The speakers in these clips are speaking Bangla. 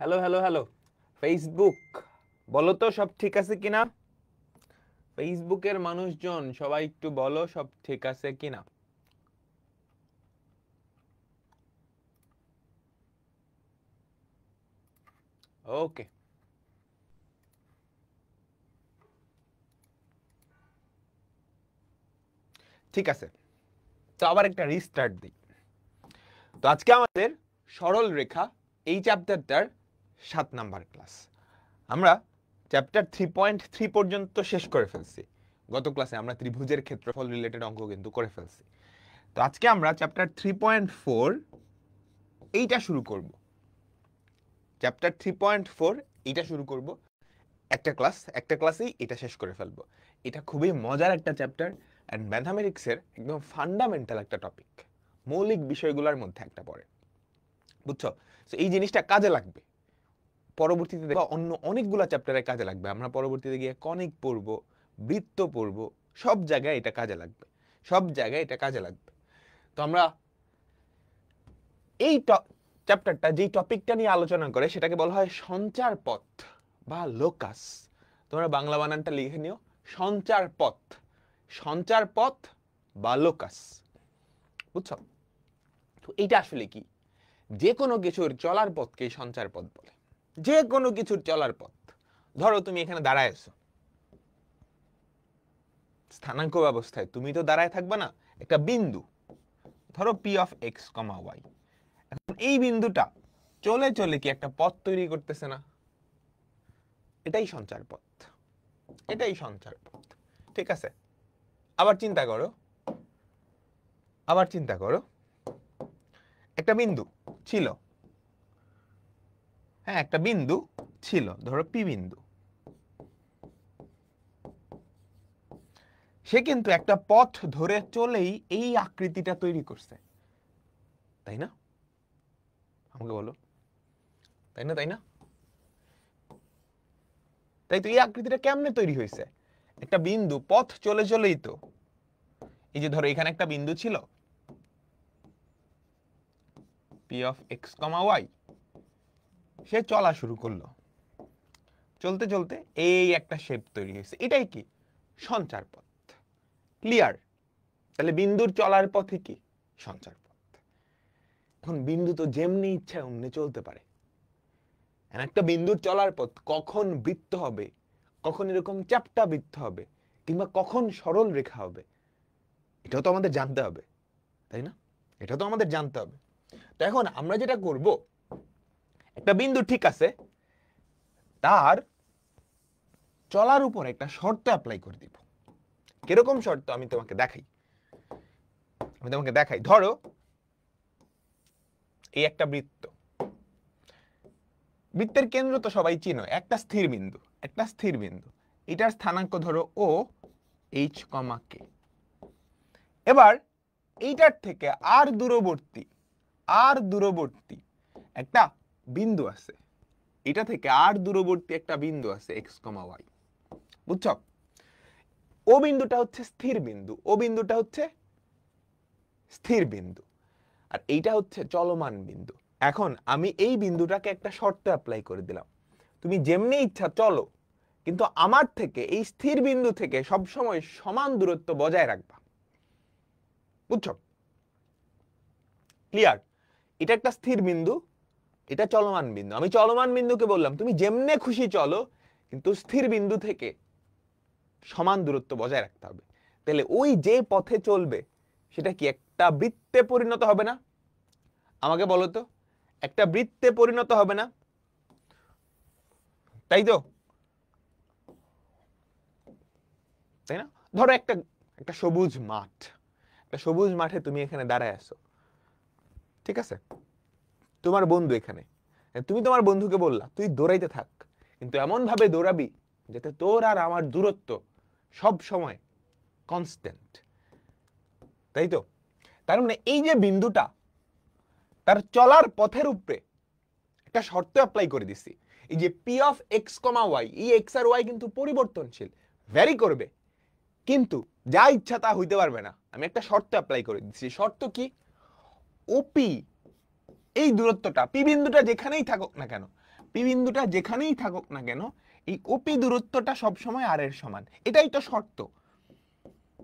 হ্যালো হ্যালো হ্যালো ফেসবুক, বলো তো সব ঠিক আছে কিনা? ফেসবুকের মানুষজন সবাই একটু বলো সব ঠিক আছে কিনা। ওকে, ঠিক আছে। তো আবার একটা রিস্টার্ট দিই। তো আজকে আমাদের সরল রেখা এই চ্যাপ্টারটার 7 নাম্বার ক্লাস। আমরা চ্যাপ্টার 3.3 পর্যন্ত শেষ করে ফেলছি। গত ক্লাসে আমরা ত্রিভুজের ক্ষেত্রফল রিলেটেড অঙ্ক কিন্তু করে ফেলছি। তো আজকে আমরা চ্যাপ্টার 3.4 এইটা শুরু করব। চ্যাপ্টার 3.4 এইটা শুরু করব। একটা ক্লাসেই এটা শেষ করে ফেলবো। এটা খুবই মজার একটা চ্যাপ্টার অ্যান্ড ম্যাথামেটিক্সের একদম ফান্ডামেন্টাল একটা টপিক, মৌলিক বিষয়গুলোর মধ্যে একটা পড়ে, বুঝছো? তো এই জিনিসটা কাজে লাগবে পরবর্তীতে, দেখো অন্য অনেকগুলো চ্যাপ্টারে কাজে লাগবে। আমরা পরবর্তীতে গিয়ে কনিক পড়ব, বৃত্ত পড়ব, সব জায়গায় এটা কাজে লাগবে, সব জায়গায় এটা কাজে লাগবে। তো আমরা এই চ্যাপ্টারটা যেই টপিকটা নিয়ে আলোচনা করে সেটাকে বলা হয় সঞ্চার পথ বা লোকাস। তোমরা বাংলা বানানটা লিখে নিও, সঞ্চার পথ, সঞ্চার পথ বা লোকাস, বুঝছো? তো এইটা আসলে কি? যে কোনো কিছুর চলার পথকে সঞ্চার পথ বলে। যে কোনো কিছুর চলার পথ। ধরো তুমি এখানে দাঁড়ায় আছো, স্থানাঙ্ক ব্যবস্থায় তুমি তো দাঁড়ায় থাকবে না, একটা বিন্দু ধরো P of x comma Y. এখন এই বিন্দুটা চলে চলে কি একটা পথ তৈরি করতেছে না? এটাই সঞ্চার পথ, এটাই সঞ্চার পথ, ঠিক আছে? আবার চিন্তা করো, আবার চিন্তা করো, একটা বিন্দু ছিল, হ্যাঁ একটা বিন্দু ছিল, ধরো পি বিন্দু। সে কিন্তু একটা পথ ধরে চলেই এই আকৃতিটা তৈরি করছে, তাই না? আমাকে বলো, তাই না? তাই না? তাই তো এই আকৃতিটা কেমনে তৈরি হয়েছে? একটা বিন্দু পথ চলে চলেই তো, এই যে ধরো এখানে একটা বিন্দু ছিল P of x comma y, সে চলা শুরু করলো, চলতে চলতে এই একটা শেপ তৈরি হয়েছে, এটাই কি সঞ্চার পথ। ক্লিয়ার? তাহলে বিন্দুর চলার পথে কি সঞ্চার পথ। এখন বিন্দু তো যেমনি ইচ্ছা অমনি চলতে পারে। একটা বিন্দুর চলার পথ কখন বৃত্ত হবে, কখন এরকম চ্যাপ্টা বৃত্ত হবে, কিংবা কখন সরল রেখা হবে, এটাও তো আমাদের জানতে হবে, তাই না? এটা তো আমাদের জানতে হবে। তো এখন আমরা যেটা করব, একটা বিন্দু ঠিক আছে, তার চলার উপর একটা শর্ত অ্যাপ্লাই করে দিব। কিরকম শর্ত আমি তোমাকে দেখাই। ধরো এই একটা বৃত্ত, বৃত্তের কেন্দ্র তো সবাই চিনো, একটা স্থির বিন্দু, একটা স্থির বিন্দু, এটার স্থানাঙ্ক ধরো ও এইচ কমা কে। এবার এইটার থেকে আর দূরবর্তী একটা বিন্দু আছে, এটা থেকে আর দূরবর্তী একটা বিন্দু আছে এক্স কমা ওয়াই, বুঝছো? ও বিন্দুটা হচ্ছে স্থির বিন্দু, ও বিন্দুটা হচ্ছে স্থির বিন্দু, আর এইটা হচ্ছে চলমান বিন্দু। এখন আমি এই বিন্দুটাকে একটা শর্ত অ্যাপ্লাই করে দিলাম, তুমি যেমনি ইচ্ছা চলো, কিন্তু আমার থেকে এই স্থির বিন্দু থেকে সবসময় সমান দূরত্ব বজায় রাখবা, বুঝছো? ক্লিয়ার? এটা একটা স্থির বিন্দু, এটা চলমান বিন্দু। আমি চলমান বিন্দুকে বললাম তুমি যেমনে খুশি চলো, কিন্তু স্থির বিন্দু থেকে সমান দূরত্ব বজায় রাখতে হবে। তাহলে ওই যে পথে চলবে সেটা কি একটা বৃত্তে পরিণত হবে না? আমাকে বলো তো, একটা বৃত্তে পরিণত হবে না? তাই তো, তাই না? ধরো একটা একটা সবুজ মাঠ, একটা সবুজ মাঠে তুমি এখানে দাঁড়ায় আছো, ঠিক আছে? তোমার বন্ধু এখানে, তুমি তোমার বন্ধুকে বললা তুই দৌড়াইতে থাক, কিন্তু এমন ভাবে দৌড়াবি যাতে তোর আর আমার দূরত্ব সব সময় কনস্ট্যান্ট, তাই তো? তার মানে এই যে বিন্দুটা, তার চলার পথের উপরে একটা শর্ত অ্যাপ্লাই করে দিছি। এই যে P of x comma Y, এই এক্স আর ওয়াই কিন্তু পরিবর্তনশীল, ভ্যারি করবে, কিন্তু যা ইচ্ছা তা হইতে পারবে না। আমি একটা শর্ত অ্যাপ্লাই করে দিচ্ছি। শর্ত কি? ওপি, এই দূরত্বটা পি বিন্দুটা যেখানেই থাকুক না কেন, পি বিন্দুটা যেখানেই থাকুক না কেন এই ওপি দূরত্বটা সবসময় আর এর সমান, এটাই তো শর্ত।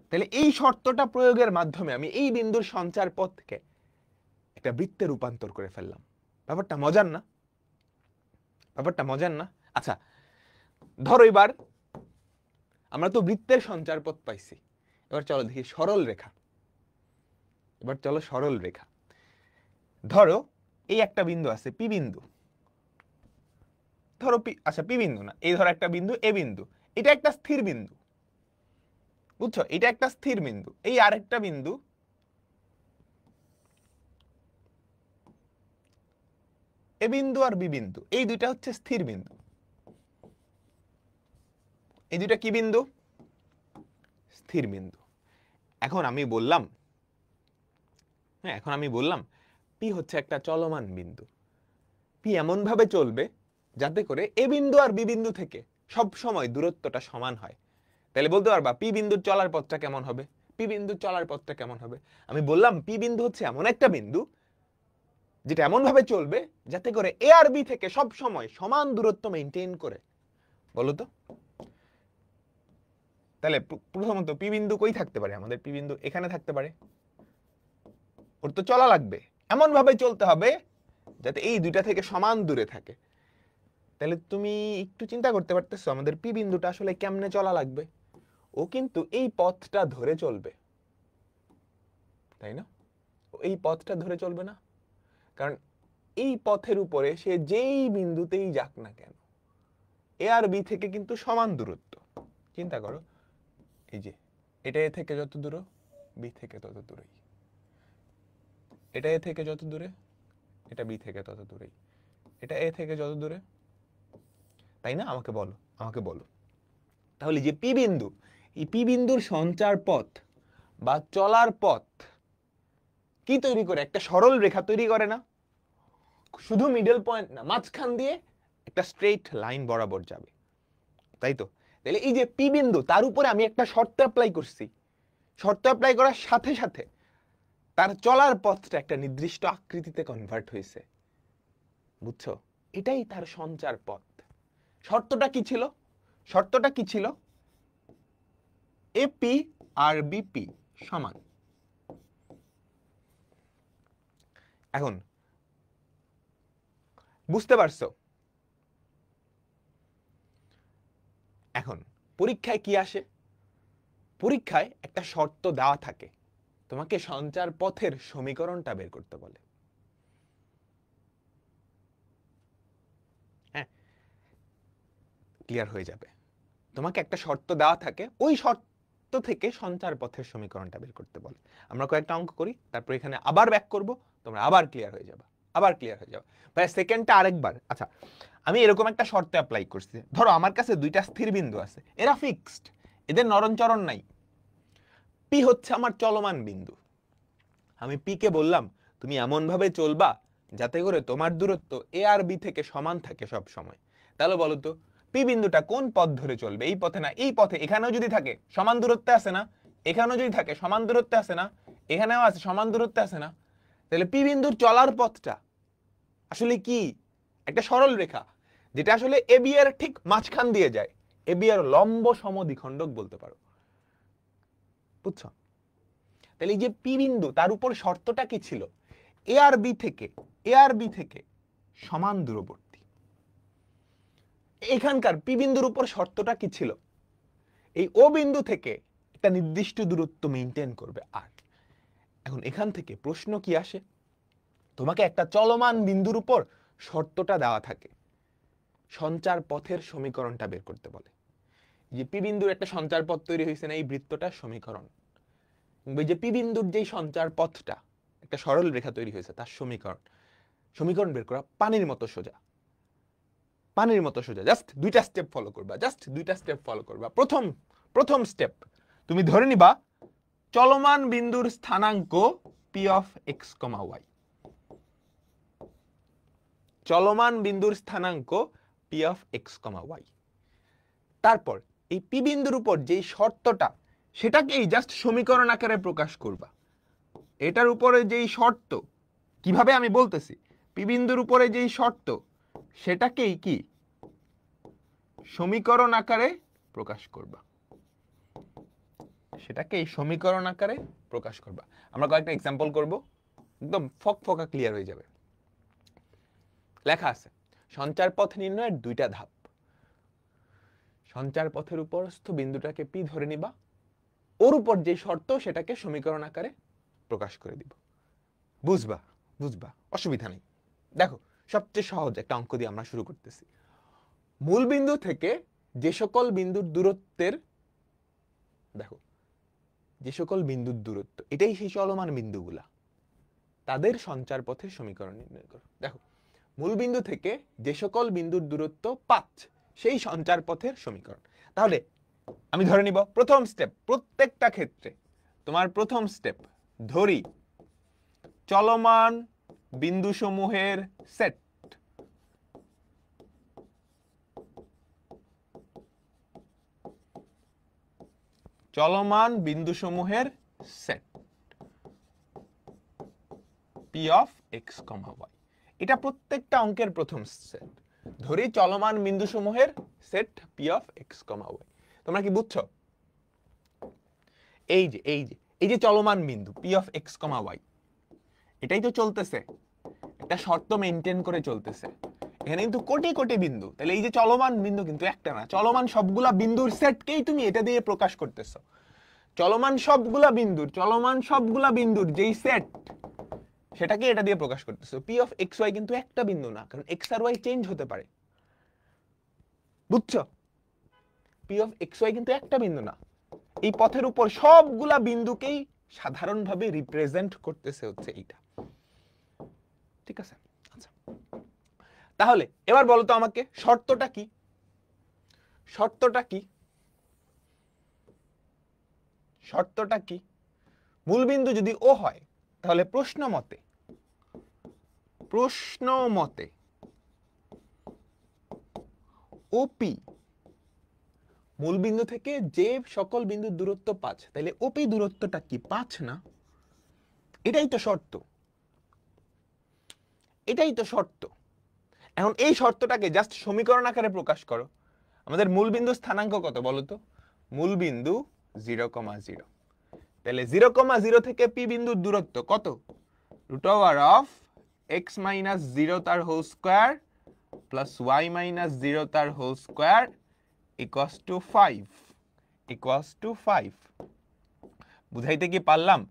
তাহলে এই শর্তটা প্রয়োগের মাধ্যমে আমি এই বিন্দুর সঞ্চার পথকে একটা বৃত্তে রূপান্তর করে ফেললাম। ব্যাপারটা মজার না? ব্যাপারটা মজার না? আচ্ছা ধরো এবার আমরা তো বৃত্তের সঞ্চার পথ পাইছি, এবার চলো দেখি সরল রেখা। এবার চলো সরল রেখা। ধরো এই একটা বিন্দু আছে পি বিন্দু, ধরো আচ্ছা পি বিন্দু না, এই ধরো একটা বিন্দু এ বিন্দু, এটা একটা স্থির বিন্দু, বুঝছো? এটা একটা স্থির বিন্দু। এই আরেকটা বিন্দু, এ বিন্দু আর বি বিন্দু, এই দুইটা হচ্ছে স্থির বিন্দু। এই দুইটা কি বিন্দু? স্থির বিন্দু। এখন আমি বললাম, হ্যাঁ এখন আমি বললাম পি হচ্ছে একটা চলমান বিন্দু। পি এমন ভাবে চলবে যাতে করে এ বিন্দু আর বি বিন্দু থেকে সব সময় দূরত্বটা সমান হয়। তাহলে বলতে পারবা পি বিন্দুর চলার পথটা কেমন হবে? পি বিন্দুর চলার পথটা কেমন হবে? আমি বললাম পি বিন্দু হচ্ছে এমন একটা বিন্দু যেটা এমন ভাবে চলবে যাতে করে এ আর বি থেকে সব সময় সমান দূরত্ব মেইনটেইন করে। বলো তো তাহলে প্রথমত পি বিন্দু কই থাকতে পারে? আমাদের পি বিন্দু এখানে থাকতে পারে। ওর তো চলা লাগবে, এমন ভাবে চলতে হবে যাতে এই দুইটা থেকে সমান দূরে থাকে। তাহলে তুমি একটু চিন্তা করতে পারতেছো আমাদের পি বিন্দুটা আসলে কেমনে চলা লাগবে? ও কিন্তু এই পথটা ধরে চলবে, তাই না? এই পথটা ধরে চলবে না, কারণ এই পথের উপরে সে যেই বিন্দুতেই যাক না কেন এ আর বি থেকে কিন্তু সমান দূরত্ব। চিন্তা করো, এই যে এটা এ থেকে যত দূরে, বি থেকে তত দূরেই, এটা এ থেকে যত দূরে, এটা বি থেকে তত দূরেই, এটা এ থেকে যত দূরে, তাই না? আমাকে বলো, আমাকে বলো তাহলে যে পি বিন্দু, এই পি বিন্দুর সঞ্চার পথ বা চলার পথ কি তৈরি করে? একটা সরল রেখা তৈরি করে না? শুধু মিডল পয়েন্ট না, মাঝখান দিয়ে একটা স্ট্রেট লাইন বরাবর যাবে, তাই তো? তাহলে এই যে পি বিন্দু, তার উপরে আমি একটা শর্ত অ্যাপ্লাই করছি। শর্ত অ্যাপ্লাই করার সাথে সাথে তার চলার পথটা একটা নির্দিষ্ট আকৃতিতে কনভার্ট হয়েছে, বুঝছো? এটাই তার সঞ্চার পথ। শর্তটা কি ছিল? শর্তটা কি ছিল? এপি আর বিপি সমান। এখন বুঝতে পারছো? এখন পরীক্ষায় কি আসে? পরীক্ষায় একটা শর্ত দেওয়া থাকে, তোমাকে সঞ্চার পথের সমীকরণটা বের করতে বলে। হ্যাঁ, ক্লিয়ার হয়ে যাবে। তোমাকে একটা শর্ত দেওয়া থাকে, ওই শর্ত থেকে সঞ্চার পথের সমীকরণটা বের করতে বলে। আমরা কয়েকটা অঙ্ক করি, তারপর এখানে আবার ব্যাক করব, তোমরা আবার ক্লিয়ার হয়ে যাবে, আবার ক্লিয়ার হয়ে যাবে। ভাই সেকেন্ডটা আরেকবার। আচ্ছা আমি এরকম একটা শর্ত অ্যাপ্লাই করছি, ধরো আমার কাছে দুইটা স্থির বিন্দু আছে, এরা ফিক্সড, এদের নড়নচরণ নাই। পি হচ্ছে আমার চলমান বিন্দু। আমি পি কে বললাম তুমি এমন ভাবে চলবা যাতে করে তোমার দূরত্ব এ আর বি থেকে সমান থাকে সব সময়। তাহলে বলো তো পি বিন্দুটা কোন পথ ধরে চলবে? এই পথে না, এই পথে। এখানেও যদি থাকে সমান দূরত্বে আছে না? এখানেও যদি থাকে সমান দূরত্বে আছে না? এখানেও আছে সমান দূরত্বে আছে না? তাহলে পি বিন্দুর চলার পথটা আসলে কি? একটা সরল রেখা যেটা আসলে এ বি এর ঠিক মাঝখান দিয়ে যায়। এ বি এর লম্ব সমদ্বিখণ্ডক বলতে পারো, বুঝছো? তাহলে এই যে পি বিন্দু, তার উপর শর্তটা কি ছিল? এ আর বি থেকে সমান দূরবর্তী। এখানকার পি বিন্দুর উপর শর্তটা কি ছিল? এই ও বিন্দু থেকে একটা নির্দিষ্ট দূরত্ব মেইনটেইন করবে। আর এখন এখান থেকে প্রশ্ন কি আসে? তোমাকে একটা চলমান বিন্দুর উপর শর্তটা দেওয়া থাকে, সঞ্চার পথের সমীকরণটা বের করতে বলে। যে পি বিন্দুর একটা সঞ্চার পথ তৈরি হয়েছে না, এই বৃত্তটার সমীকরণ, যে পি বিন্দুর যেই সঞ্চার পথটা একটা সরল রেখা তৈরি হয়েছে তার সমীকরণ বের করা পানির মতো সোজা, পানির মতো সোজা। জাস্ট দুইটা স্টেপ ফলো করবা, জাস্ট দুইটা স্টেপ ফলো করবা। প্রথম স্টেপ, তুমি ধরে নিবা চলমান বিন্দুর স্থানাঙ্ক P of x comma Y. চলমান বিন্দুর স্থানাঙ্ক P of x comma Y. তারপর এই পি বিন্দুর উপর যেই শর্তটা, সেটাকেই জাস্ট সমীকরণ আকারে প্রকাশ করবা। এটার উপরে যেই শর্ত, কিভাবে আমি বলতেছি, পি বিন্দুর উপরে যেই শর্ত, সেটাকেই কি সমীকরণ আকারে প্রকাশ করবা, সেটাকেই সমীকরণ আকারে প্রকাশ করবা। আমরা কয়েকটা এক্সাম্পল করব, একদম ফকফকা ক্লিয়ার হয়ে যাবে। লেখা আছে সঞ্চার পথ নির্ণয়ের দুইটা ধাপ। সঞ্চার পথের উপরস্থ বিন্দুটাকে পি ধরে নিবা, ওর উপর যে শর্ত সেটাকে সমীকরণ আকারে প্রকাশ করে দিব। বুঝবা বুঝবা, অসুবিধা নেই। দেখো সবচেয়ে সহজ একটা অঙ্ক দিয়ে আমরা শুরু করতেছি। মূল বিন্দু থেকে যে সকল বিন্দুর দূরত্বের, দেখো যে সকল বিন্দুর দূরত্ব, এটাই সেই চলমান বিন্দুগুলা, তাদের সঞ্চার পথের সমীকরণ নির্ণয় করো। দেখো মূল বিন্দু থেকে যে সকল বিন্দুর দূরত্ব 5, সেই সঞ্চার পথের সমীকরণ। তাহলে আমি ধরে নিব প্রথম স্টেপ, প্রত্যেকটা ক্ষেত্রে তোমার প্রথম স্টেপ ধরি চলমান বিন্দুসমূহের সেট। চলমান বিন্দুসমূহের set P of x comma y, এটা প্রত্যেকটা অঙ্কের প্রথম সেট। ধরি চলমান বিন্দুসমূহের set P of x comma y. তোমরা কি বুঝছো? এই যে এই যে এই যে চলমান বিন্দু P of x comma Y, এটাই তো চলতেছে, একটা শর্ত মেনটেন করে চলতেছে। এখানে কিন্তু কোটি কোটি বিন্দু, তাহলে এই যে চলমান বিন্দু কিন্তু একটা না, চলমান সবগুলা বিন্দুর সেটকেই তুমি এটা দিয়ে প্রকাশ করতেছো। চলমান সবগুলা বিন্দুর যেই সেট, সেটাকে এটা দিয়ে প্রকাশ করতেছো। পি অফ এক্স ওয়াই কিন্তু একটা বিন্দু না, কারণ এক্স আর ওয়াই চেঞ্জ হতে পারে। বুঝছো? পি অফ এক্স ওয়াই কিন্তু একটা বিন্দু না, এই পথের উপর সবগুলা বিন্দুকেই সাধারণভাবে রিপ্রেজেন্ট করতেছে হচ্ছে এইটা। ঠিক আছে, আচ্ছা তাহলে এবার বলো তো আমাকে শর্তটা কি? শর্তটা কি? শর্তটা কি? মূলবিন্দু যদি ও হয়, তাহলে প্রশ্ন মতে ওপি মূলবিন্দু থেকে যে সকল বিন্দুর দূরত্ব 5, তাহলে ওপি দূরত্বটা কি 5 না? এটাই তো শর্ত, এটাই তো শর্ত। এখন এই শর্তটাকে জাস্ট সমীকরণ আকারে প্রকাশ করো। আমাদের মূলবিন্দু স্থানাঙ্ক কত বলো তো? মূলবিন্দু 0,0, তাহলে 0,0 থেকে পি বিন্দুর দূরত্ব কত? √(x - 0 তার হোল স্কয়ার প্লাস y - 0 তার হোল স্কয়ার = 5। বুঝাইতে কি পারলাম?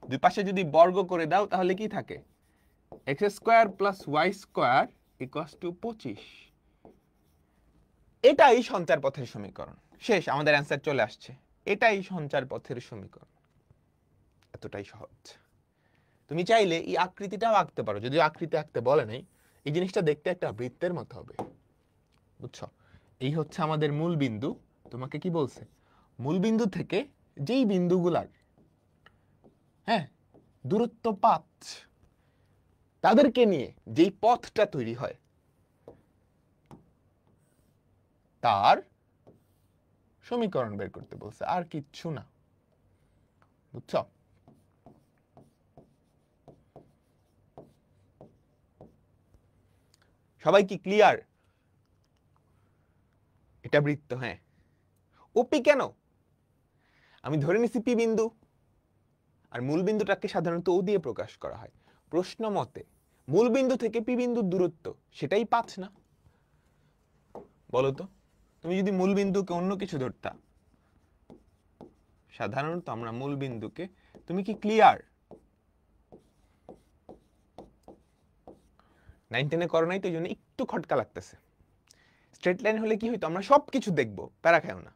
দুই পাশে যদি বর্গ করে দাও তাহলে কি থাকে? x² + y² = 25। এটাই সঞ্চার পথের সমীকরণ। শেষ, আমাদের অ্যান্সার চলে আসছে। এটাই সঞ্চার পথের সমীকরণ। এতটাই সহজ। তুমি চাইলে এই আকৃতিটাও আঁকতে পারো, যদিও আকৃতি আঁকতে বলে নাই। এই জিনিসটা দেখতে একটা বৃত্তের মতো হবে, বুঝছো? এই হচ্ছে আমাদের মূল বিন্দু। তোমাকে কি বলছে? মূল বিন্দু থেকে যেই বিন্দুগুলার দূরত্ব 5, তাদেরকে নিয়ে যেই পথটা তৈরি হয় তার সমীকরণ বের করতে বলছে, আর কিচ্ছু না। বুঝছো? সবাই কি ক্লিয়ার? এটা বৃত্ত, হ্যাঁ। ওপি কেন? আমি ধরে নিছি পি বিন্দু, আর মূল বিন্দুটাকে সাধারণত ও দিয়ে প্রকাশ করা হয়। প্রশ্ন মতে মূল বিন্দু থেকে পি বিন্দুর দূরত্ব সেটাই 5 না? বলো তো, তুমি যদি মূল বিন্দুকে অন্য কিছু ধরতা, সাধারণত আমরা মূল বিন্দুকে, তুমি কি ক্লিয়ার? 9, 10 করো নাই তো, এই জন্য একটু খটকা লাগতেছে। স্ট্রেট লাইন হলে কি হইতো? আমরা সবকিছু দেখবো, প্যারা খাও না,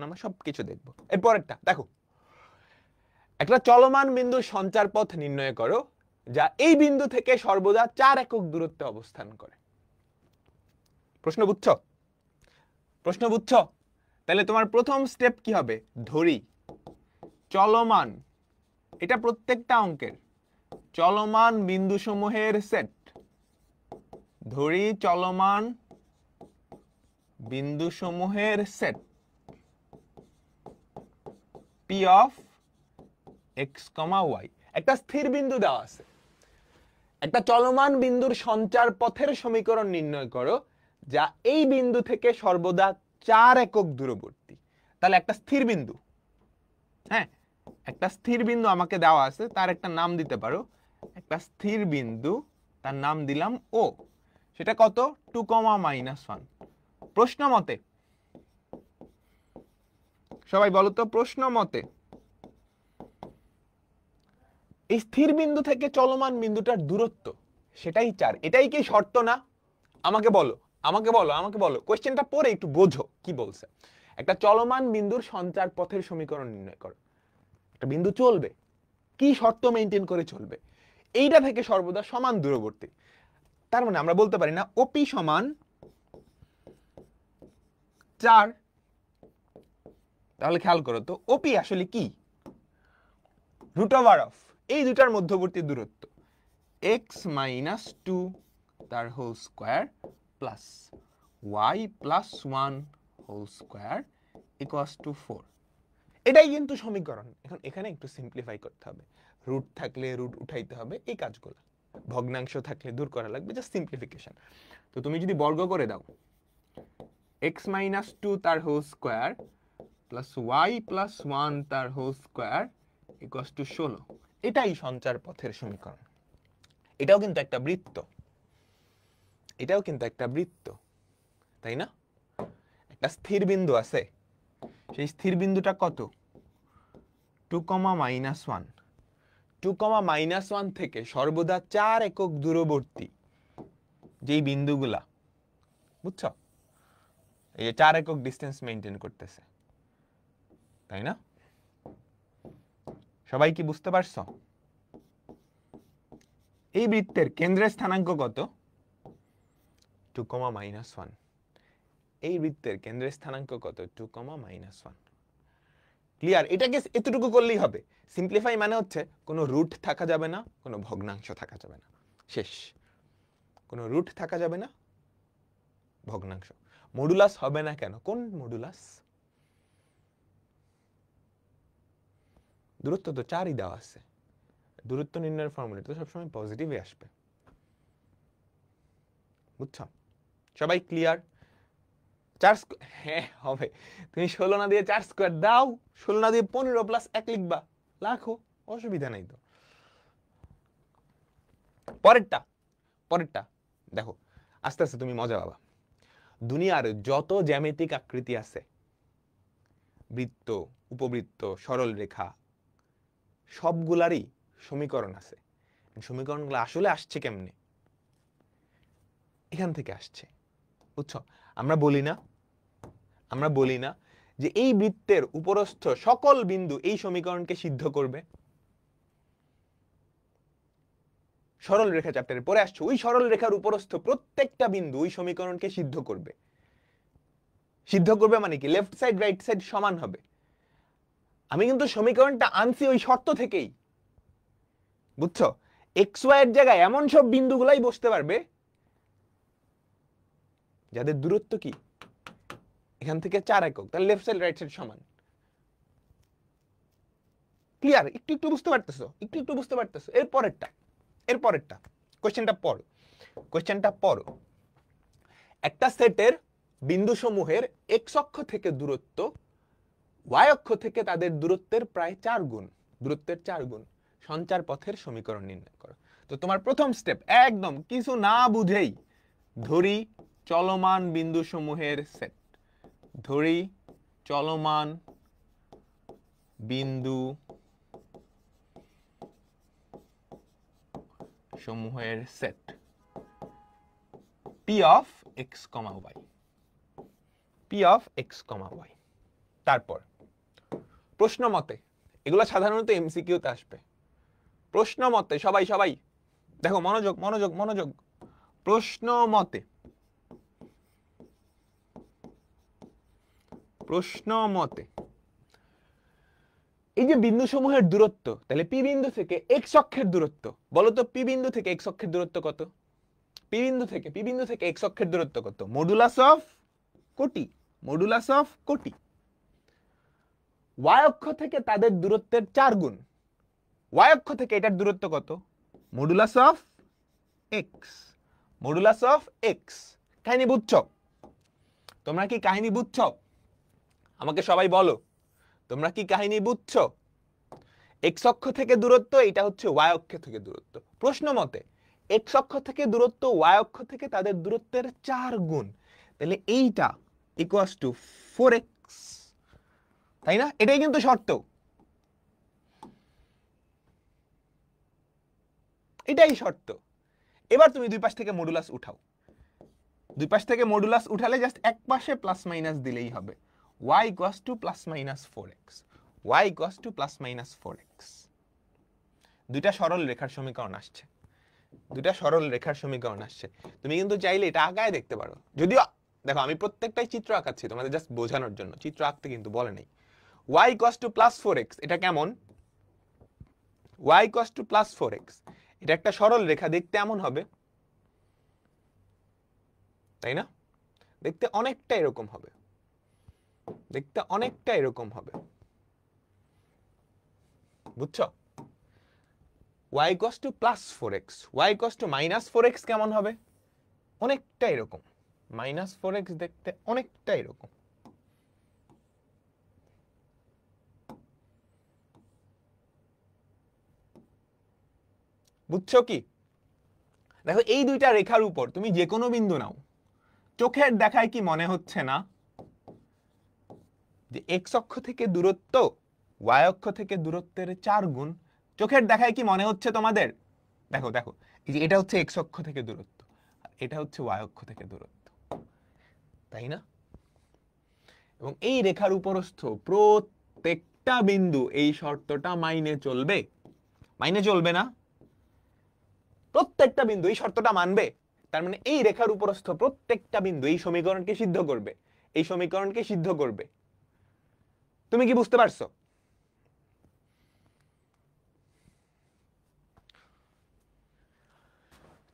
আমরা সবকিছু দেখবো। এরপরেরটা দেখো, একটা চলমান বিন্দুর সঞ্চার পথ নির্ণয় করো যা এই বিন্দু থেকে সর্বদা 4 একক দূরত্বে অবস্থান করে। প্রশ্ন বুঝছো? প্রশ্ন বুঝছো? তাহলে তোমার প্রথম স্টেপ কি হবে? ধরি চলমান, এটা প্রত্যেকটা অঙ্কের চলমান বিন্দুসমূহের সেট। ধরি চলমান বিন্দুসমূহের set P of x comma y. একটা স্থির বিন্দু দেওয়া আছে, একটা চলমান বিন্দুর সঞ্চার পথের সমীকরণ নির্ণয় করো যা এই বিন্দু থেকে সর্বদা 4 একক দূরবর্তী। তাহলে একটা স্থির বিন্দু, হ্যাঁ একটা স্থির বিন্দু আমাকে দেওয়া আছে, তার একটা নাম দিতে পারো, একটা স্থির বিন্দু, তার নাম দিলাম ও। সেটা কত? 2,-1। প্রশ্ন মতে, সবাই বলো তো, প্রশ্ন মতে এই স্থির বিন্দু থেকে চলমান বিন্দুটার দূরত্ব সেটাই 4। এটাই কি শর্ত না? আমাকে বলো, আমাকে বলো, আমাকে বলো। কোশ্চেনটা পড়ে একটু বোঝো কি বলছে। একটা চলমান বিন্দুর সঞ্চার পথের সমীকরণ নির্ণয় করো। একটা বিন্দু চলবে, কি শর্ত মেইনটেইন করে চলবে? এইটা থেকে সর্বদা সমান দূরবর্তী। তার মানে আমরা বলতে পারি না ওপি সমান 4। তাহলে খেয়াল করো তো, ওপি আসলে কি? রুট ওভার অফ এই দুটার মধ্যবর্তী দূরত্ব x - 2 তার whole square plus y + 1 whole square equals to 4। এটাই কিন্তু সমীকরণ। এখন এখানে একটু সিম্পলিফাই করতে হবে, রুট থাকলে রুট উঠাইতে হবে, এই কাজগুলো। ভগ্নাংশ থাকলে দূর করা লাগবে, জাস্ট সিম্পলিফিকেশন। তো তুমি যদি বর্গ করে দাও x - 2 তার হোল স্কয়ার প্লাস y + 1 তার হোল স্কয়ার ইকুয়ালস টু 16, এটাই সঞ্চার পথের সমীকরণ। এটাও কিন্তু একটা বৃত্ত, এটাও কিন্তু একটা বৃত্ত, তাই না? একটা স্থির বিন্দু আছে, সেই স্থির বিন্দুটা কত? 2,-1। 2,-1 থেকে সর্বদা 4 একক দূরবর্তী যেই বিন্দুগুলা, বুঝছো, এই যে 4 একক ডিস্টেন্স মেইনটেইন করতেছে, তাই না? সবাই কি বুঝতে পারছো? এই বৃত্তের কেন্দ্রের স্থানাঙ্ক কত? 2,-1। এই বৃত্তের কেন্দ্রের স্থানাঙ্ক কত? 2,-1। ক্লিয়ার? এটাকে এতটুকু করলেই হবে। সিম্পলিফাই মানে হচ্ছে কোনো রুট থাকা যাবে না, কোনো ভগ্নাংশ থাকা যাবে না, শেষ। কোনো রুট থাকা যাবে না, ভগ্নাংশ। মডুলাস হবে না কেন? কোন মডুলাস? দূরত্ব তো 4ই দেওয়া আছে। দূরত্ব নির্ণয়ের ফর্মুলা তো সবসময় পজিটিভই আসবে, বুঝছো? সবাই ক্লিয়ার? 4 হ্যাঁ হবে। তুমি 16 না দিয়ে 4 স্কয়ার দাও, 16 না দিয়ে 15 + 1 লিখবা, লাখো, অসুবিধা নাই তো। পরেরটা, পরেরটা দেখো, আস্তে আস্তে তুমি মজা পাবা। দুনিয়ার যত জ্যামিতিক আকৃতি আছে, বৃত্ত, উপবৃত্ত, সরল রেখা, সবগুলারই সমীকরণ আছে। সমীকরণগুলো আসলে আসছে কেমনে? এখান থেকে আসছে, বুঝছো? আমরা বলি না যে এই বৃত্তের উপরস্থ সকল বিন্দু এই সমীকরণকে সিদ্ধ করবে। সরল রেখা চ্যাপ্টারে পড়ে আসছো, ওই সরল রেখার উপরস্থ প্রত্যেকটা বিন্দু ওই সমীকরণকে সিদ্ধ করবে। সিদ্ধ করবে মানে কি? লেফট সাইড রাইট সাইড সমান হবে। আমি কিন্তু সমীকরণটা আনছি ওই শর্ত থেকেই, বুঝছো? এক্স ওয়াই এর জায়গায় এমন সব বিন্দুগুলাই বসতে পারবে যাদের দূরত্ব কি এখান থেকে 4 একক, তাহলে লেফট সাইড রাইট সাইড সমান। ক্লিয়ার? একটু একটু বুঝতে পারতেছো? একটু একটু বুঝতে পারতেছো? এর পরেরটা কোশ্চেনটা পড়ো। একটা সেটের বিন্দু সমূহের এক্স অক্ষ থেকে দূরত্ব ওয়াই অক্ষ থেকে তাদের দূরত্বের প্রায় 4 গুণ, দূরত্বের 4 গুণ সঞ্চার পথের সমীকরণ নির্ণয় করো। তো তোমার প্রথম স্টেপ, একদম কিছু না বুঝেই ধরি চলমান বিন্দু সমূহের সেট, ধরি চলমান বিন্দু সমূহের set P of x, y, P of x, y। তারপর প্রশ্ন মতে, এগুলো সাধারণত এমসিকিউতে আসবে। প্রশ্ন মতে সবাই দেখো, মনোযোগ। প্রশ্ন মতে এই যে বিন্দু সমূহের দূরত্ব, তাহলে পি বিন্দু থেকে এক্স অক্ষের দূরত্ব, বলো তো পি বিন্দু থেকে এক্স অক্ষের দূরত্ব কত? পি বিন্দু থেকে এক্স অক্ষের দূরত্ব কত? মডুলাস অফ কোটি। ওয়াই অক্ষ থেকে তাদের দূরত্বের 4 গুণ। ওয়াই অক্ষ থেকে এটার দূরত্ব কত? Modulus of x. কাহিনী বুঝছো? তোমরা কি কাহিনী বুঝছো? আমাকে সবাই বলো, তোমরা কি কাহিনী বুঝছো? এক্স অক্ষ থেকে দূরত্ব, এটা হচ্ছে ওয়াই অক্ষ থেকে দূরত্ব। প্রশ্ন মতে এক্স অক্ষ থেকে দূরত্ব ওয়াই অক্ষ থেকে তাদের দূরত্বের 4 গুণ, তাহলে এইটা ইকুয়ালস টু 4x, তাই না? এটাই কিন্তু শর্ত, এটাই শর্ত। এবার তুমি দুই পাশ থেকে মডুলাস উঠাও, দুই পাশ থেকে মডুলাস উঠালে জাস্ট এক পাশে প্লাস মাইনাস দিলেই হবে। y equals to plus minus 4x, y equals to plus minus 4x। দুইটা সরল রেখার সমীকরণ আসছে, দুইটা সরল রেখার সমীকরণ আসছে। তুমি কিন্তু চাইলে এটা আঁকায় দেখতে পারো, যদিও দেখো আমি প্রত্যেকটাই চিত্র আঁকাচ্ছি তোমাদের জাস্ট বোঝানোর জন্য, চিত্র আঁকতে কিন্তু বলে নাই। y equals to plus 4x, এটা কেমন? y equals to plus 4x, এটা একটা সরল রেখা, দেখতে এমন হবে, তাই না? দেখতে অনেকটা এরকম হবে, দেখতে অনেকটা এরকম হবে, বুঝছো? y equals to plus 4x, y equals to minus 4x কেমন হবে? অনেকটা এরকম, মাইনাস 4x দেখতে অনেকটা এরকম। বুঝছো কি? দেখো এই দুইটা রেখার উপর তুমি যে কোনো বিন্দু নাও, চোখের দেখায় কি মনে হচ্ছে না যে এক্স অক্ষ থেকে দূরত্ব ওয়াই অক্ষ থেকে দূরত্বের 4 গুণ? চোখের দেখায় কি মনে হচ্ছে তোমাদের? দেখো দেখো, এই যে এটা হচ্ছে এক্স অক্ষ থেকে দূরত্ব, আর এটা হচ্ছে ওয়াই অক্ষ থেকে দূরত্ব, তাই না? এবং এই রেখার উপরস্থ প্রত্যেকটা বিন্দু এই শর্তটা মাইনে চলবে, মাইনে চলবে না? প্রত্যেকটা বিন্দু এই শর্তটা মানবে। তার মানে এই রেখার উপরস্থ প্রত্যেকটা বিন্দু এই সমীকরণকে সিদ্ধ করবে, এই সমীকরণকে সিদ্ধ করবে। তুমি কি বুঝতে পারছো?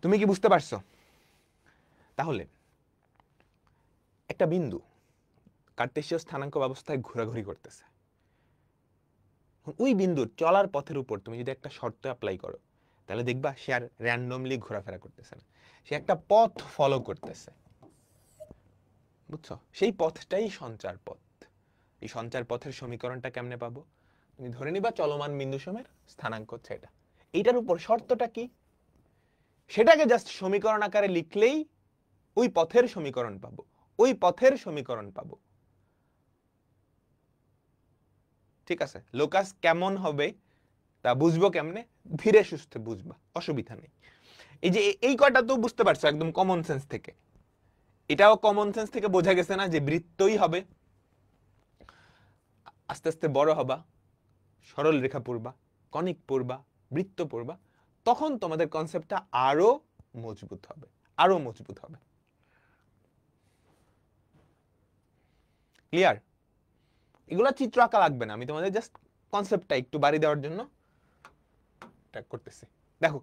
তুমি কি বুঝতে পারছো? তাহলে একটা বিন্দু কার্টেসীয় স্থানাঙ্ক ব্যবস্থায় ঘোরাঘুরি করতেছে, ওই বিন্দুর চলার পথের উপর তুমি যদি একটা শর্ত অ্যাপ্লাই করো, তাহলে দেখবা সে আর র্যান্ডমলি ঘোরাফেরা করতেছে না, সে একটা পথ ফলো করতেছে, বুঝছো? সেই পথটাই সঞ্চার পথ। এই সঞ্চার পথের সমীকরণটা কেমনে পাবো? তুমি ধরে নিবা চলমান বিন্দু সময়ের স্থানাঙ্ক হচ্ছে এটা, এইটার উপর শর্তটা কি, সেটাকে জাস্ট সমীকরণ আকারে লিখলেই ওই পথের সমীকরণ পাবো, ওই পথের সমীকরণ পাবো। ঠিক আছে? লোকাস কেমন হবে তা বুঝবো কেমনে? ধীরে সুস্থে বুঝবা, অসুবিধা নেই। এই যে এই কয়টা তো বুঝতে পারছো একদম কমন সেন্স থেকে, এটাও কমন সেন্স থেকে বোঝা গেছে না যে বৃত্তই হবে, আস্তে আস্তে বড় হবা, সরল রেখা পড়বা, কনিক পড়বা, বৃত্ত পড়বা, তখন তোমাদের কনসেপ্টটা আরো মজবুত হবে, আরো মজবুত হবে। ক্লিয়ার? এগুলা চিত্র আঁকা লাগবে না, আমি তোমাদের জাস্ট কনসেপ্টটা একটু বাড়ি দেওয়ার জন্য এটা করতেছি। দেখো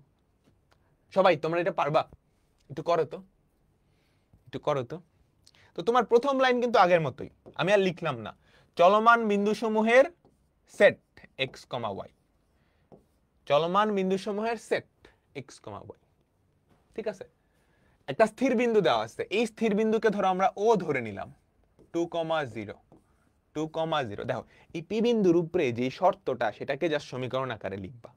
সবাই তোমরা এটা পারবা? একটু করো তো, একটু করো তো। তো তোমার প্রথম লাইন কিন্তু আগের মতোই, আমি আর লিখলাম না, চলমান বিন্দু সমূহের সেট এক্স কমা ওয়াই, চলমান বিন্দু সমূহের সেট এক্স কমা ওয়াই। ঠিক আছে? একটা স্থির বিন্দু দেওয়া আছে, এই স্থির বিন্দুকে ধরো আমরা ও ধরে নিলাম 2,0, 2,0। দেখো এই পি বিন্দুর উপরে যে শর্তটা, সেটাকে জাস্ট সমীকরণ আকারে লিখবা।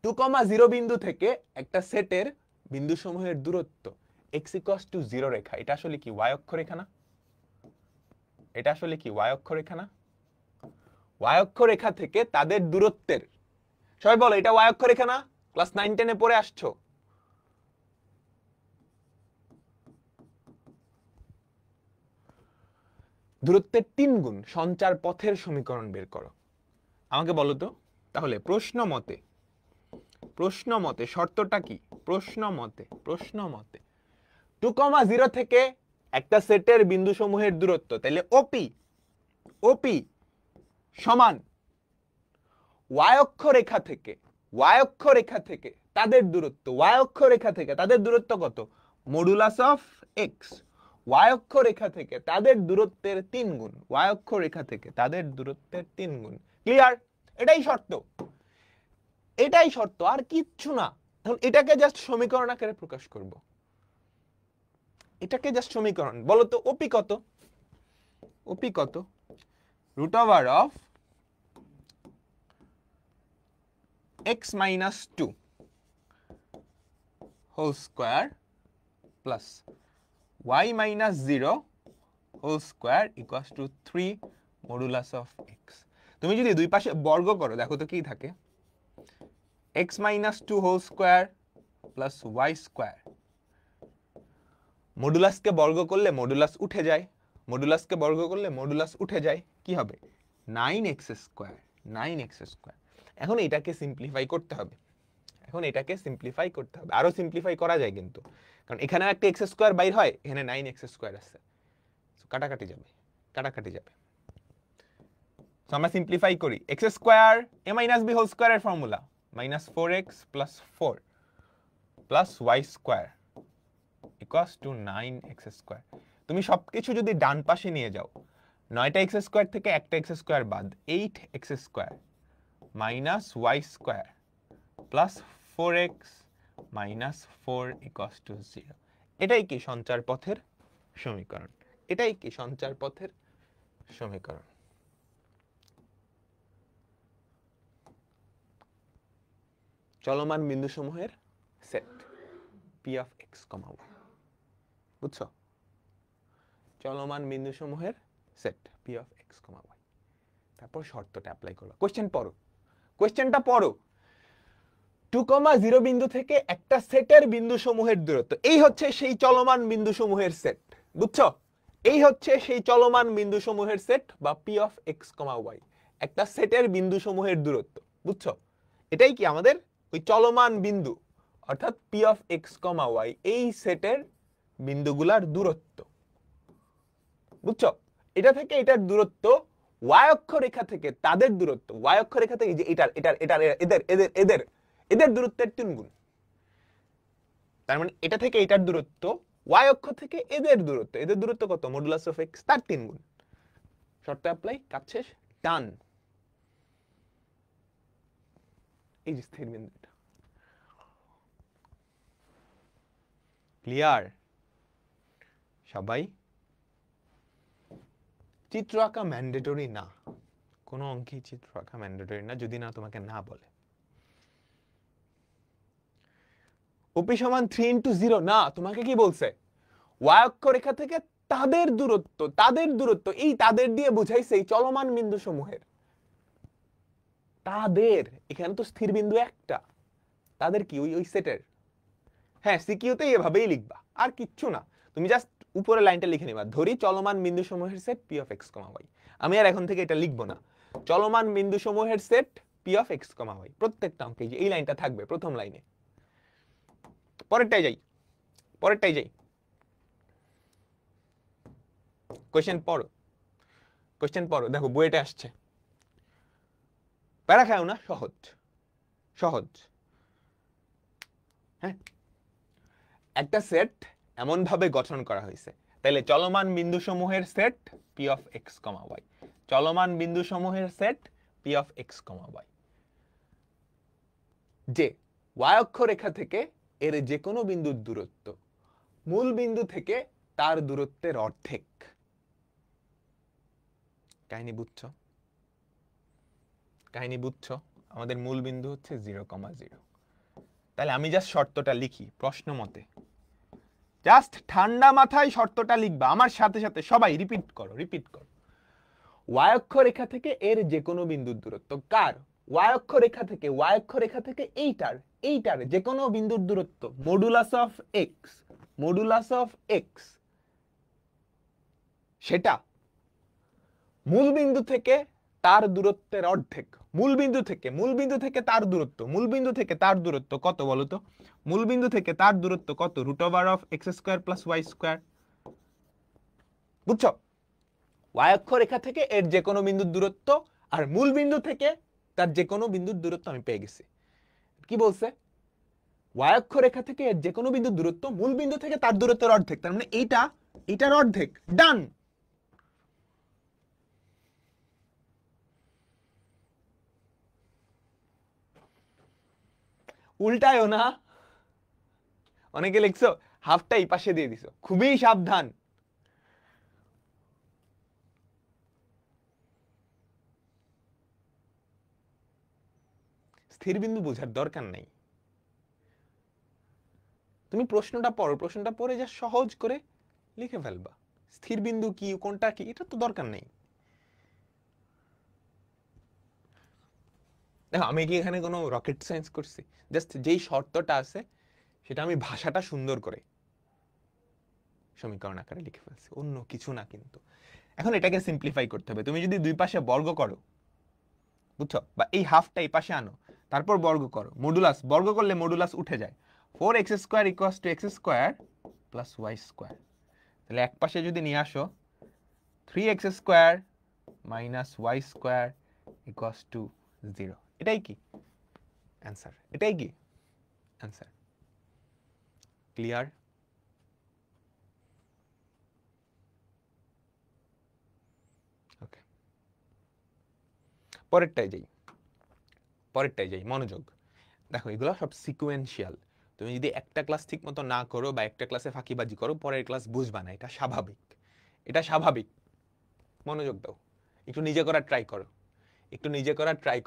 2,0 বিন্দু থেকে একটা সেটের বিন্দু সমূহের দূরত্ব x ইকুয়ালস টু 0 রেখা, এটা আসলে কি y অক্ষ রেখা না? এটা আসলে কি y অক্ষ রেখা না? y অক্ষ রেখা থেকে তাদের দূরত্বের, সবাই বলো এটা y অক্ষ রেখা না? ক্লাস 9-10 পড়ে আসছো। দূরত্বের 3 গুণ সঞ্চার পথের সমীকরণ বের করো। আমাকে বলো তো তাহলে প্রশ্ন মতে শর্তটা কি? প্রশ্ন মতে 2,0 থেকে একটা সেটের বিন্দু সমূহের দূরত্ব, তাহলে ওপি সমান y অক্ষ রেখা থেকে তাদের দূরত্ব, y অক্ষ রেখা থেকে তাদের দূরত্ব কত? মডুলাস অফ x, y অক্ষ রেখা থেকে তাদের দূরত্বের 3 গুণ, y অক্ষ রেখা থেকে তাদের দূরত্বের 3 গুণ। ক্লিয়ার? এটাই শর্ত, এটাই শর্ত, আর কিচ্ছু না। এখন এটাকে জাস্ট সমীকরণ আকারে প্রকাশ করব। এটাকে জাস্ট সমীকরণ। বলো তো ওপি কত? ওপি কত? Root over of x minus 2 whole square plus y minus 0 whole square equals to 3 modulus of x। তুমি যদি দুই পাশে বর্গ করো দেখো তো কি থাকে, x minus 2 whole square plus y square। মডুলাসকে বর্গ করলে মডুলাস উঠে যায়, মডুলাসকে বর্গ করলে মডুলাস উঠে যায়, কি হবে 9x স্কয়ার, 9x স্কয়ার। এখন এটাকে সিম্পলিফাই করতে হবে, এখন এটাকে সিম্পলিফাই করতে হবে, আরো সিম্পলিফাই করা যায় কিন্তু, কারণ এখানে একটা x স্কয়ার বাইর হয়, এখানে 9x স্কয়ার আছে, কাটাকাটি যাবে, কাটাকাটি যাবে। তো আমরা সিম্পলিফাই করি, x square a minus b whole স্কয়ারের formula minus 4x plus 4 plus y square equals to 9x square. তুমি সবকিছু যদি ডান পাশে নিয়ে যাও, 9টা x স্কয়ার থেকে একটা x স্কয়ার বাদ, 8x square minus y square plus 4x minus 4 equals to 0। এটাই কি সঞ্চার পথের সমীকরণ, এটাই কি সঞ্চার পথের সমীকরণ। চলমান বিন্দুসমূহের set p of x, y, বুঝছো? চলমান বিন্দুসমূহের set p of x, y। তারপর শর্তটা অ্যাপ্লাই করো। কোশ্চেন পড়ো, কোশ্চেনটা পড়ো। 2,0 বিন্দু থেকে একটা সেটের বিন্দুসমূহের দূরত্ব, এই হচ্ছে সেই চলমান বিন্দুসমূহের সেট, বুঝছো? এই হচ্ছে সেই চলমান বিন্দুসমূহের সেট বা p of x, y, একটা সেটের বিন্দুসমূহের দূরত্ব, বুঝছো? এটাই কি আমাদের ওই চলমান বিন্দু, অর্থাৎ p of x, y এই সেটের বিন্দুগুলার দূরত্ব, বুঝছো? এটা থেকে এটার দূরত্ব y অক্ষরেখা থেকে তাদের দূরত্ব, y অক্ষরেখা থেকে যে এটার এটার এটার এদের এদের এদের এদের দূরত্বের 3 গুণ। তার মানে এটা থেকে এটার দূরত্ব y অক্ষ থেকে এদের দূরত্ব, এদের দূরত্ব কত মডুলাস অফ x তার 3 গুণ। শর্ত অ্যাপ্লাই, কাজ শেষ, ডান। এই যে স্থির বিন্দুটা, ক্লিয়ার সবাই? চিত্র আঁকা ম্যান্ডেটরি না, কোনো অঙ্কেই চিত্র আঁকা ম্যান্ডেটরি না যদি না তোমাকে না বলে। ওপি সমান 3 ইন্টু 0 না, তোমাকে কি বলছে y অক্ষরেখা থেকে তাদের দূরত্ব, তাদের দূরত্ব, এই তাদের দিয়ে বোঝাইছে এই চলমান বিন্দু সমূহের তাদের। এখানে তো স্থির বিন্দু একটা, তাদের কি ওই ওই সেটের। হ্যাঁ সিকিউতে এভাবেই লিখবা, আর কিচ্ছু না, তুমি জাস্ট উপরে লাইনটা লিখে নিবা, ধরি চলমান বিন্দু সমূহের set p of x, y। আমি আর এখন থেকে এটা লিখবো না, চলমান বিন্দু সমূহের set p of x, y। প্রত্যেকটা অঙ্কে এই লাইনটা থাকবে প্রথম লাইনে। পরেরটাই যাই, পরেরটাই যাই। কোশ্চেন পড়ো, কোশ্চেন পড়ো, দেখো বইটা আসছে, প্যারা খাও না, সহজ সহজ। হ্যাঁ, একটা সেট এমন ভাবে গঠন করা হয়েছে, তাহলে চলমান বিন্দু সমূহের set p of x, y, চলমান বিন্দু সমূহের set p of x, y, যে y অক্ষরেখা থেকে এর যে কোনো বিন্দুর দূরত্ব মূল বিন্দু থেকে তার দূরত্বের অর্ধেক। কাহিনী বুঝছো? কাহিনী বুঝছো? আমাদের মূল বিন্দু হচ্ছে 0,0। তাহলে আমি জাস্ট শর্তটা লিখি প্রশ্ন মতে, জাস্ট ঠান্ডা মাথায় শর্তটা লিখবা, আমার সাথে সাথে সবাই রিপিট করো, রিপিট করো। y অক্ষরেখা থেকে এর যে কোনো বিন্দুর দূরত্ব, কার? y অক্ষরেখা থেকে, y অক্ষরেখা থেকে এইটার, এইটার যে কোনো বিন্দুর দূরত্ব modulus of x, modulus of x, সেটা মূল বিন্দু থেকে তার দূরত্বের অর্ধেক। মূল বিন্দু থেকে, মূল বিন্দু থেকে তার দূরত্ব, মূল বিন্দু থেকে তার দূরত্ব কত বলো তো? মূল বিন্দু থেকে তার দূরত্ব কত? Root over of x square plus y square, বুঝছো? y অক্ষরেখা থেকে এর যে কোনো বিন্দুর দূরত্ব আর মূল বিন্দু থেকে তার যে কোনো বিন্দুর দূরত্ব আমি পেয়ে গেছি। কি বলছে? y অক্ষরেখা থেকে এর যে কোনো বিন্দুর দূরত্ব মূল বিন্দু থেকে তার দূরত্বের অর্ধেক, তার মানে এইটা এটার অর্ধেক, ডান। উল্টায়ও না, অনেকে লিখছো হাফটা এই পাশে দিয়ে দিছো, খুবই সাবধান। স্থির বিন্দু বোঝার দরকার নাই, তুমি প্রশ্নটা পড়ো, প্রশ্নটা পড়ে যা সহজ করে লিখে ফেলবা। স্থির বিন্দু কি, কোনটা কি, এটা তো দরকার নেই। দেখো আমি কি এখানে কোনো রকেট সায়েন্স করছি? জাস্ট যেই শর্তটা আছে সেটা আমি ভাষাটা সুন্দর করে সমীকরণ আকারে লিখে ফেলছি, অন্য কিছু না। কিন্তু এখন এটাকে সিম্পলিফাই করতে হবে। তুমি যদি দুই পাশে বর্গ করো, বুঝছো, বা এই হাফটা এই পাশে আনো, তারপর বর্গ করো, মডুলাস বর্গ করলে মডুলাস উঠে যায়, 4x square equals to x square plus y square. তাহলে এক পাশে যদি নিয়ে আসো 3x square minus y square equals two 0, এটাই কি অ্যান্সার? এটাই কি অ্যান্সার? ক্লিয়ার? ওকে, পরেরটাই যাই, মনোযোগ। দেখো এগুলো সব সিকোয়েন্সিয়াল। তুমি যদি একটা ক্লাস ঠিক মতো না করো বা একটা ক্লাসে ফাঁকিবাজি করো, পরের ক্লাস বুঝবা না, এটা স্বাভাবিক, এটা স্বাভাবিক। মনোযোগ দাও, একটু নিজে করার ট্রাই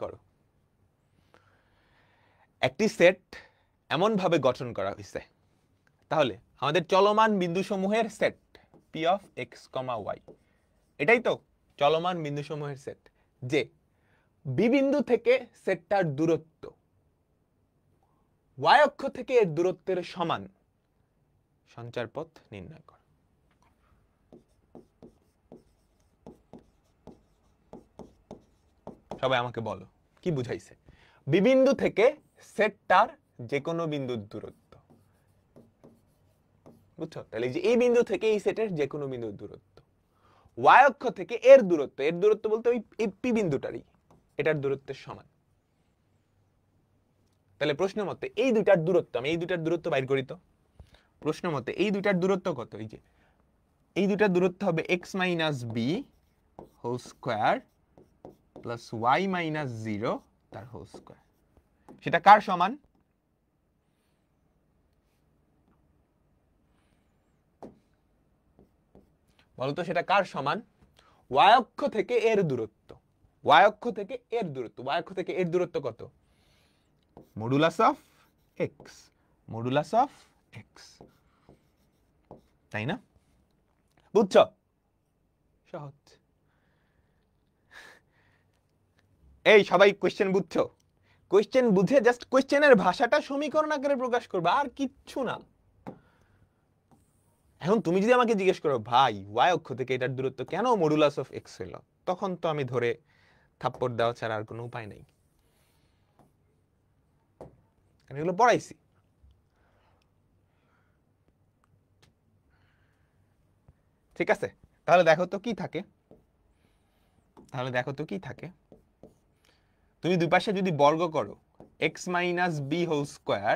করো। একটি সেট এমন ভাবে গঠন করা হয়েছে, তাহলে আমাদের চলমান বিন্দুসমূহের set p of x, y, এটাই তো চলমান বিন্দুসমূহের সেট, যে বি বিন্দু থেকে সেটটার দূরত্ব y অক্ষ থেকে এর দূরত্বের সমান। সঞ্চার পথ নির্ণয় কর। সবাই আমাকে বলো কি বুঝাইছে? বি বিন্দু থেকে সেটটার যে কোনো বিন্দুর দূরত্ব, বুঝছো? তাহলে যে এই বিন্দু থেকে এই সেটের যে কোনো বিন্দুর দূরত্ব, y অক্ষ থেকে এর দূরত্ব বলতে ওই পি বিন্দুটারই, এটার দূরত্বের সমান। তাহলে প্রশ্ন মতে এই দুইটার দূরত্ব, আমি এই দুইটার দূরত্ব বাইর করি তো। প্রশ্ন মতে এই দুইটার দূরত্ব কত? এই যে এই দুইটার দূরত্ব হবে x minus B whole square plus y minus 0 তার হোল স্কয়ার। সেটা কার সমান? বলতো সেটা কার সমান? y অক্ষ থেকে এর দূরত্ব, y অক্ষ থেকে এর দূরত্ব কত? মডুলাস অফ x, তাই না? বুঝছো? সহজ। এই সবাই কোশ্চেন বুঝছো? কোশ্চেন বুঝে জাস্ট কোশ্চেনের ভাষাটা সমীকরণ আকারে প্রকাশ করবে, আর কিচ্ছু না। এখন তুমি যদি আমাকে জিজ্ঞেস করো ভাই y অক্ষ থেকে এটার দূরত্ব কেন মডুলাস অফ x হলো, তখন তো আমি ধরে থাপ্পড় দেওয়া ছাড়া আর কোনো উপায় নেই, কারণ এগুলো পড়াইছি। ঠিক আছে, তাহলে দেখো তো কি থাকে। তুমি দুই পাশে যদি বর্গ করো, x minus B whole square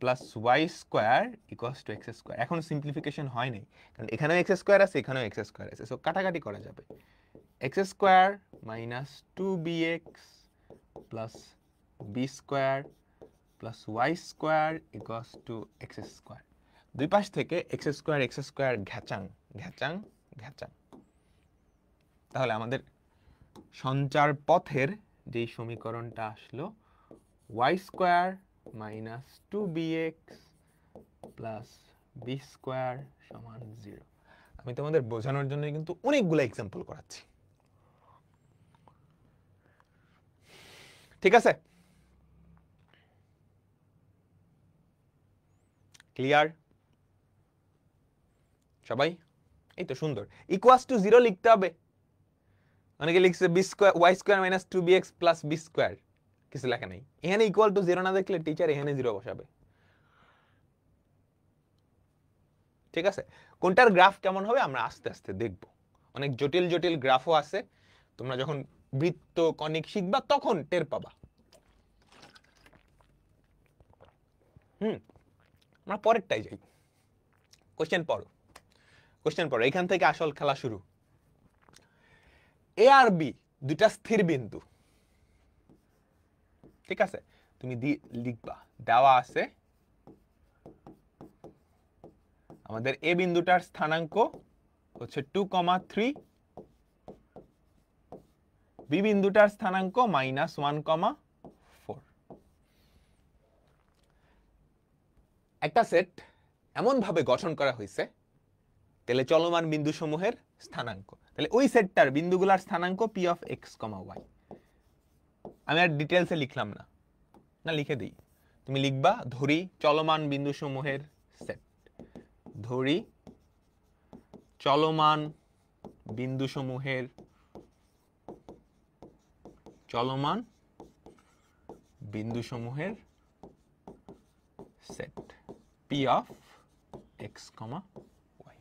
plus y square equals to x square. এখন সিম্পলিফিকেশন হয় নাই, কারণ এখানেও x স্কয়ার আছে, এখানেও x স্কয়ার আছে, সো কাটাকাটি করা যাবে। x square minus 2bx plus b square plus y square equals to x square. দুই পাশ থেকে x স্কয়ার ঘ্যাচাং। তাহলে আমাদের সঞ্চার পথের যে সমীকরণটা আসলো y square minus 2bx plus b square সমান 0। আমি তোমাদের বোঝানোর জন্য কিন্তু অনেকগুলো এক্সাম্পল করাচ্ছি, ঠিক আছে? ক্লিয়ার সবাই? এই তো সুন্দর। ইকুয়ালস টু 0 লিখতে হবে। অনেকে লিখছে B square y square minus 2bx plus b square, কিছু লেখা নাই। এখানে ইকুয়াল টু 0 না দেখলে টিচার এখানে 0 বসাবে, ঠিক আছে? কোনটার গ্রাফ কেমন হবে আমরা আস্তে আস্তে দেখব। অনেক জটিল গ্রাফও আছে, তোমরা যখন বৃত্ত কনিক শিখবা তখন টের পাবা। আমরা পরেরটাই যাই। কোশ্চেন পড়ো। এখান থেকে আসল খেলা শুরু। এ আর বি দুইটা স্থির বিন্দু, ঠিক আছে? তুমি লিখবা, দেওয়া আছে আমাদের এ বিন্দুটার স্থানাঙ্ক হচ্ছে 2,3, বি বিন্দুটার স্থানাঙ্ক -1,4। একটা সেট এমন ভাবে গঠন করা হয়েছে তাহলে চলমান বিন্দু সমূহের স্থানাঙ্ক, তাহলে ওই সেটটার বিন্দুগুলার স্থানাঙ্ক p of x, y। আমি আর ডিটেলসে লিখলাম না, লিখে দিই। তুমি লিখবা ধরি চলমান বিন্দু সমূহের সেট, ধরি চলমান বিন্দু সমূহের set p of x, y।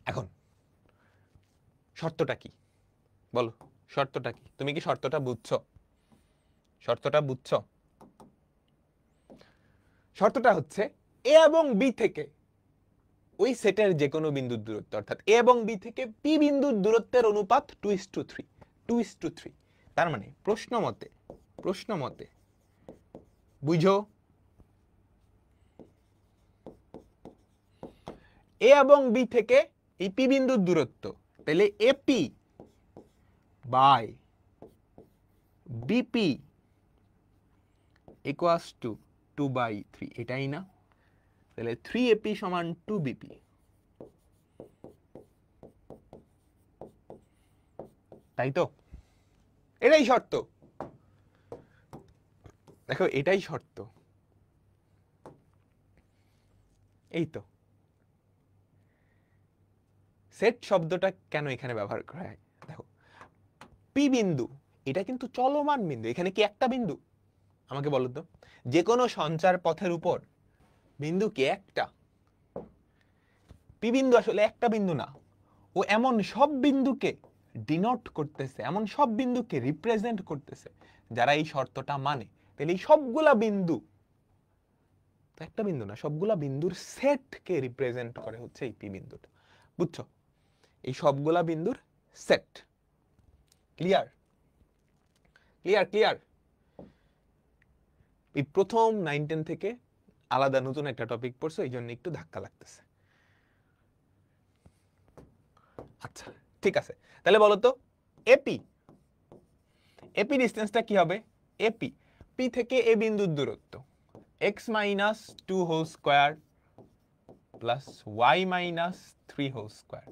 এখন শর্তটা কি বলো, শর্তটা কি? তুমি কি শর্তটা বুঝছো? শর্তটা হচ্ছে এ এবং বি থেকে ওই সেটের যে কোনো বিন্দুর দূরত্ব, অর্থাৎ এ এবং বি থেকে পি বিন্দুর দূরত্বের অনুপাত 2:3। তার মানে প্রশ্ন মতে বুঝো, এ এবং বি থেকে এই পি বিন্দুর দূরত্ব, তাহলে AP by BP equals to 2/3, এটাই না? তাহলে 3AP সমান 2BP। তাই তো? এটাই শর্ত। দেখো এটাই শর্ত, এই তো। সেট শব্দটা কেন এখানে ব্যবহার করা হয়? দেখো পি বিন্দু এটা কিন্তু চলমান বিন্দু, এখানে কি একটা বিন্দু? আমাকে বলো তো, যে কোনো সঞ্চার পথের উপর বিন্দু কি একটা? পি বিন্দু আসলে একটা বিন্দু না, ও এমন সব বিন্দুকে ডিনোট করতেছে, এমন সব বিন্দুকে রিপ্রেজেন্ট করতেছে যারা এই শর্তটা মানে। তাহলে এই সবগুলা বিন্দু তো একটা বিন্দু না, সবগুলা বিন্দুর সেটকে রিপ্রেজেন্ট করে হচ্ছে এই পি বিন্দুটা। বুঝছো? এই সবগুলা বিন্দুর সেট। ক্লিয়ার? এই প্রথম 9-10 থেকে আলাদা নতুন একটা টপিক পড়ছো, এই জন্য একটু ধাক্কা লাগতেছে। আচ্ছা ঠিক আছে, তাহলে বলো তো এপি ডিসটেন্সটা কি হবে? এপি পি থেকে এ বিন্দুর দূরত্ব x - 2 whole square plus y - 3 whole square,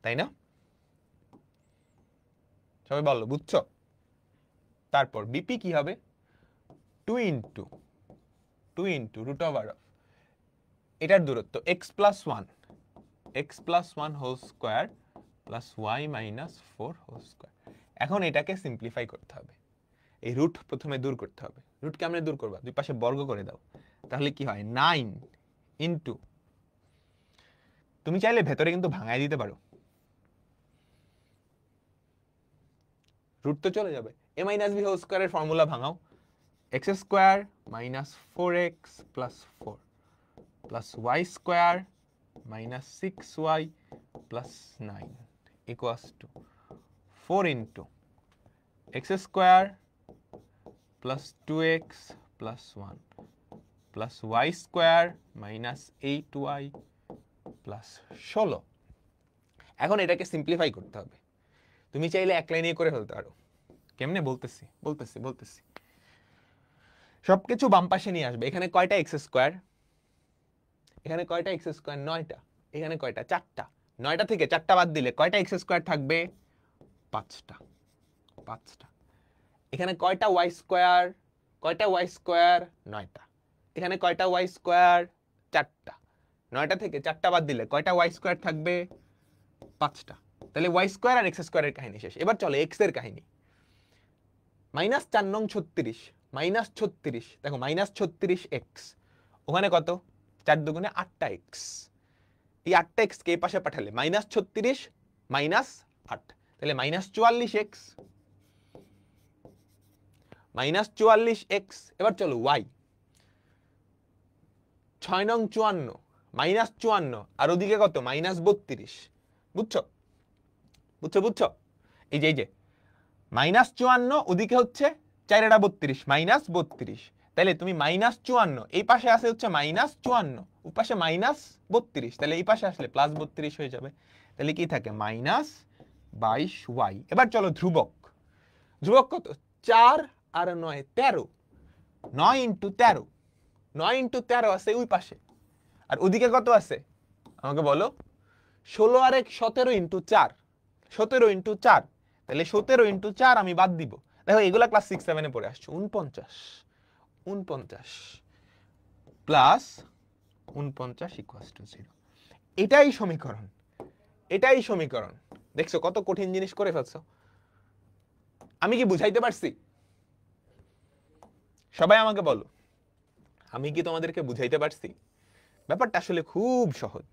তাই না? সবাই বলো বুঝছো? তারপর বিপি কি হবে? 2 ইন্টু রুট ওভার অফ এটার দূরত্ব x plus 1 whole square plus y - 4 whole square. এখন এটাকে সিম্পলিফাই করতে হবে, এই রুট প্রথমে দূর করতে হবে। রুট কেমনে দূর করবা? দুই পাশে বর্গ করে দাও, তাহলে কি হয়? 9 ইন্টু, তুমি চাইলে ভেতরে কিন্তু ভাঙাই দিতে পারো, রুট তো চলে যাবে। a - b হোল স্কয়ারের ফর্মুলা ভাঙাও, x square minus 4x plus 4 plus y square minus 6y plus 9 equals to 4 into x square plus 2x plus 1 plus y square minus 8y plus 16। এখন এটাকে সিম্পলিফাই করতে হবে। তুমি চাইলে এক লাইনে করে ফেলতে পারো। কেমনে? বলতেছি। সবকিছু বাম পাশে নিয়ে আসবে। এখানে কয়টা এক্স স্কয়ার? এখানে কয়টা এক্স স্কয়ার? 9টা। এখানে কয়টা? 4টা। 9টা থেকে 4টা বাদ দিলে কয়টা এক্স স্কয়ার থাকবে? 5টা। এখানে কয়টা ওয়াই স্কয়ার? 9টা। এখানে কয়টা ওয়াই স্কয়ার? 4টা। 9টা থেকে 4টা বাদ দিলে কয়টা ওয়াই স্কয়ার থাকবে? 5টা। তাহলে ওয়াই স্কয়ার আর এক্স স্কয়ারের কাহিনী শেষ। এবার চলো এক্স এর কাহিনী। -4 নং 36 -36, দেখো -36x, ওখানে কত? 4 দুগুণে 8টা x। এই 8টা x কে পাশে পাঠালে -36 -8, তাহলে -44x। -44x। এবার চলো y 6 নং 54 -54, আর ওদিকে কত? -32, বুঝছো বুঝছো বুঝছো? এই যে -54 ওদিকে হচ্ছে 4 এটা 32 -32, তাহলে তুমি -54 এই পাশে আছে হচ্ছে -54, ওই পাশে -32, তাহলে এই পাশে আসলে +32 হয়ে যাবে। তাহলে কি থাকে -22y। এবার চলো ধ্রুবক, ধ্রুবক কত? 4 আর 9 13, 9 × 13, 9 × 13 আছে ওই পাশে, আর ওদিকে কত আছে আমাকে বলো? 16 আর 1 17 × 4, 17 × 4, তাহলে 17 × 4 আমি বাদ দিব। দেখো এগুলা ক্লাস 6 7 এ পড়ে আসছো। 49 প্লাস 49 = 0। এটাই সমীকরণ, এটাই সমীকরণ। দেখছো কত কঠিন জিনিস করে ফেলছো? আমি কি বুঝাইতে পারছি? সবাই আমাকে বলো, আমি কি তোমাদেরকে বুঝাইতে পারছি? ব্যাপারটা আসলে খুব সহজ,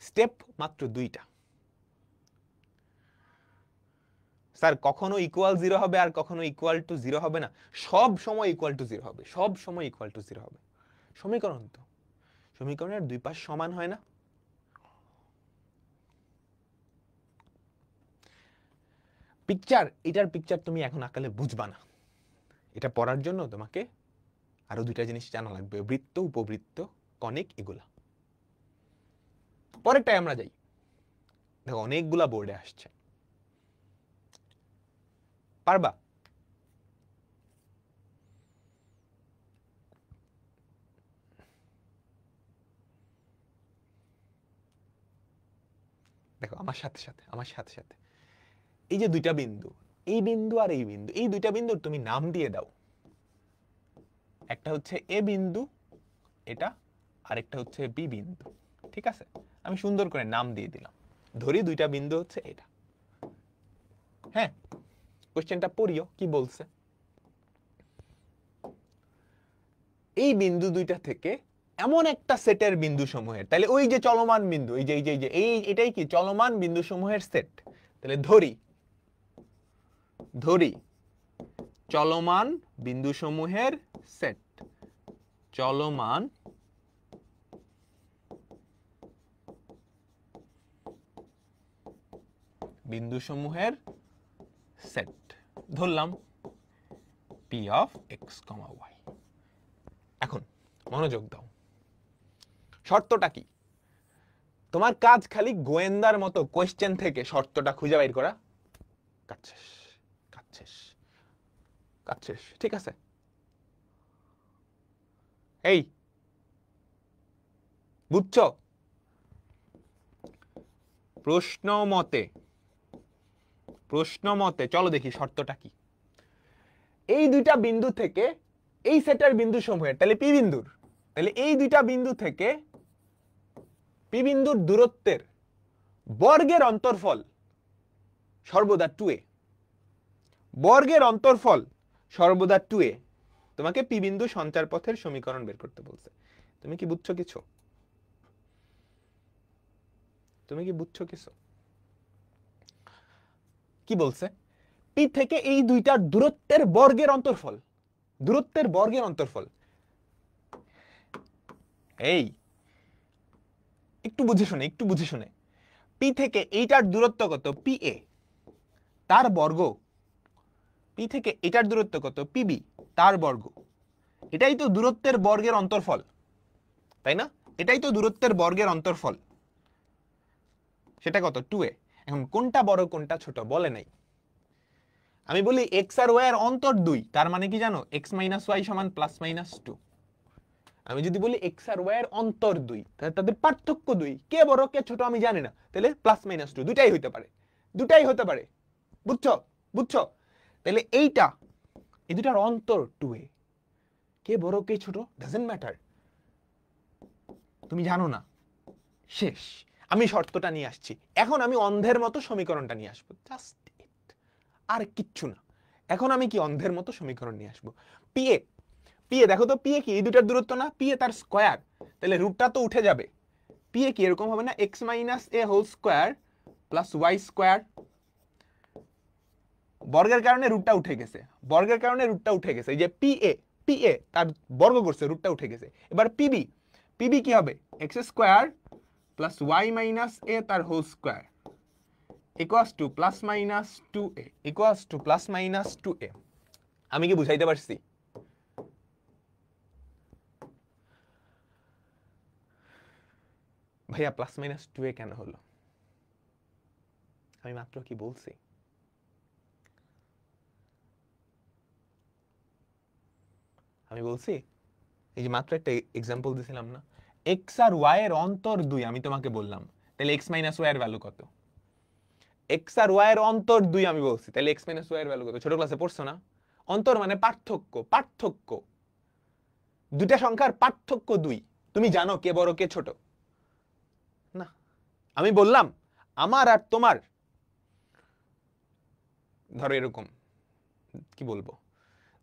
স্টেপ মাত্র 2টা। স্যার কখনো =0 হবে আর কখনো =0 হবে না? সব সময় =0 হবে, সব সময় =0 হবে। সমীকরণ তো, সমীকরণের দুই পাশ সমান হয় না? পিকচার, এটার পিকচার তুমি এখন আকালে বুঝবা না। এটা পড়ার জন্য তোমাকে আরো 2টা জিনিস জানা লাগবে, বৃত্ত, উপবৃত্ত, কনিক, এগুলা। পরেরটাই আমরা যাই। দেখো অনেকগুলা বোর্ডে আসছে, পারবা? দেখো আমার সাথে সাথে, আমার সাথে সাথে এই যে 2টা বিন্দু, এই বিন্দু আর এই বিন্দু, এই 2টা বিন্দুর তুমি নাম দিয়ে দাও। একটা হচ্ছে এ বিন্দু এটা, আরেকটা হচ্ছে বি বিন্দু। ঠিক আছে, আমি সুন্দর করে নাম দিয়ে দিলাম। ধরি 2টা বিন্দু হচ্ছে এটা। হ্যাঁ, কোশ্চেনটা পড়িও কি বলছে। এই বিন্দু 2টা থেকে এমন একটা সেটের বিন্দু সমূহের, তাহলে ওই যে চলমান বিন্দু, এই যে এটাই কি চলমান বিন্দু সমূহের সেট। তাহলে ধরি চলমান বিন্দু সমূহের সেট, চলমান বিন্দু সমূহের সেট ধরলাম P of x, y। এখন মনোযোগ দাও, শর্তটা কি? তোমার কাজ খালি গোয়েন্দার মতো কোশ্চেন থেকে শর্তটা খুঁজে বাইর করা। কাজ শেষ, কাজ শেষ, কাজ শেষ। ঠিক আছে, এই বুঝছো? প্রশ্ন মতে চলো দেখি শর্তটা কি। এই 2টা বিন্দু থেকে এই সেটের বিন্দু সমূহের, তাহলে পি বিন্দুর, তাহলে এই 2টা বিন্দু থেকে পি বিন্দুর দূরত্বের বর্গের অন্তরফল সর্বদা 2a, বর্গের অন্তরফল সর্বদা 2a। তোমাকে পি বিন্দু সঞ্চার পথের সমীকরণ বের করতে বলছে। তুমি কি বুঝছো কিছু? তুমি কি বুঝছো কিছু? কি বলছে? পি থেকে এই 2টার দূরত্বের বর্গের অন্তরফল, দূরত্বের বর্গের অন্তরফল। এই একটু বুঝে শুনে, একটু বুঝে শুনে, পি থেকে এইটার দূরত্ব কত? পি এ, তার বর্গ। পি থেকে এটার দূরত্ব কত? পিবি, তার বর্গ। এটাই তো দূরত্বের বর্গের অন্তরফল, তাই না? এটাই তো দূরত্বের বর্গের অন্তরফল। সেটা কত? 2a। এখন কোনটা বড় কোনটা ছোট বলে নাই। আমি বলি x আর y এর অন্তর 2, তার মানে কি জানো? x - y = +-2। আমি যদি বলি x আর y এর অন্তর 2, তাহলে তাদের পার্থক্য 2, কে বড় কে ছোট আমি জানি না, তাহলে +-2 দুটাই হইতে পারে, দুটাই হতে পারে। বুঝছো? বুঝছো? তাহলে এইটা, এই দুটার অন্তর 2a, কে বড় কে ছোট ডাজন্ট ম্যাটার, তুমি জানো না, শেষ। আমি শর্তটা নিয়ে আসছি, এখন আমি অন্ধের মতো সমীকরণটা নিয়ে আসবো, জাস্ট ইট, আর কিচ্ছু না। এখন আমি কি অন্ধের মতো সমীকরণ নিয়ে আসবো। পিএ, পিএ দেখো তো, পিএ কি এই দুটার দূরত্ব না? পিএ তার স্কয়ার, তাহলে রুটটা তো উঠে যাবে। পিএ কি এরকম হবে না? x - a² + y², বর্গের কারণে রুটটা উঠে গেছে, বর্গের কারণে রুটটা উঠে গেছে। এই যে পিএ, পিএ তার বর্গ করছে, রুটটা উঠে গেছে। এবার পিবি, পিবি কি হবে? x² plus Y minus A তার whole square equals to plus minus 2a equals to plus minus 2a। আমি কি বুঝাইতে পারছি? ভাইয়া প্লাস মাইনাস 2a কেন হলো? আমি মাত্র কি বলছি? আমি বলছি এই যে মাত্র একটা এক্সাম্পল দিছিলাম না, এক্স আর ওয়াই এর অন্তর 2, আমি তোমাকে বললাম, তাহলে এক্স মাইনাস ওয়াই এর ভ্যালু কত? এক্স আর ওয়াই এর অন্তর 2 আমি বলছি, তাহলে এক্স মাইনাস ওয়াই এর ভ্যালু কত? ছোট ক্লাসে পড়ছো না? অন্তর মানে পার্থক্য, পার্থক্য, দুটা সংখ্যার পার্থক্য 2। তুমি জানো কে বড় কে ছোট? না। আমি বললাম আমার আর তোমার, ধরো এরকম, কি বলবো,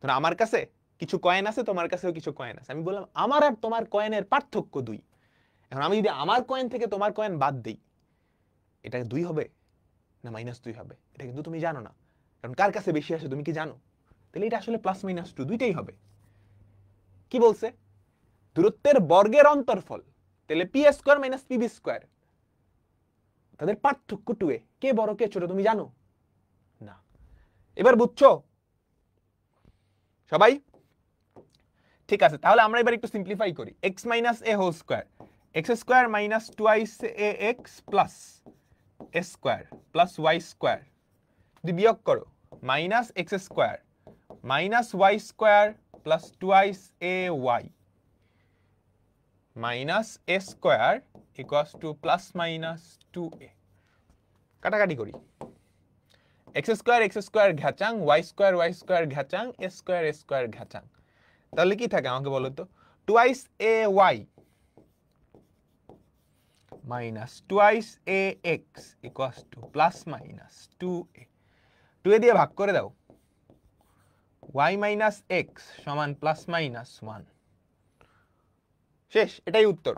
ধরো আমার কাছে কিছু কয়েন আছে, তোমার কাছেও কিছু কয়েন আছে, আমি বললাম আমার আর তোমার কয়েনের পার্থক্য 2। এখন আমি যদি আমার কয়েন থেকে তোমার কয়েন বাদ দিই, এটা 2 হবে না -2 হবে? এটা কিন্তু তুমি জানো না, কারণ কার কাছে বেশি আসে তুমি কি জানো? তাহলে এটা আসলে প্লাস মাইনাস 2 দুইটাই হবে। কি বলছে? দূরত্বের বর্গের অন্তরফল, তাহলে P square minus PB square, তাদের পার্থক্য 2a। কে বড় কে ছোট তুমি জানো না? এবার বুঝছো সবাই? ঠিক আছে, তাহলে আমরা এবার একটু সিম্পলিফাই করি। x minus a whole square, x square minus 2ax plus a square plus y square, যদি বিয়োগ করো minus x square minus y square plus 2ay minus a square equals to plus minus 2a। কাটাকাটি করি, x স্কয়ার ঘাচাং, y স্কয়ার ঘাচাং, a স্কয়ার ঘাচাং, তাহলে কি থাকে আমাকে বলো তো? 2ay minus 2ax equals to plus minus 2a। 2a দিয়ে ভাগ করে দাও, y মাইনাস x সমান প্লাস মাইনাস 1। শেষ, এটাই উত্তর।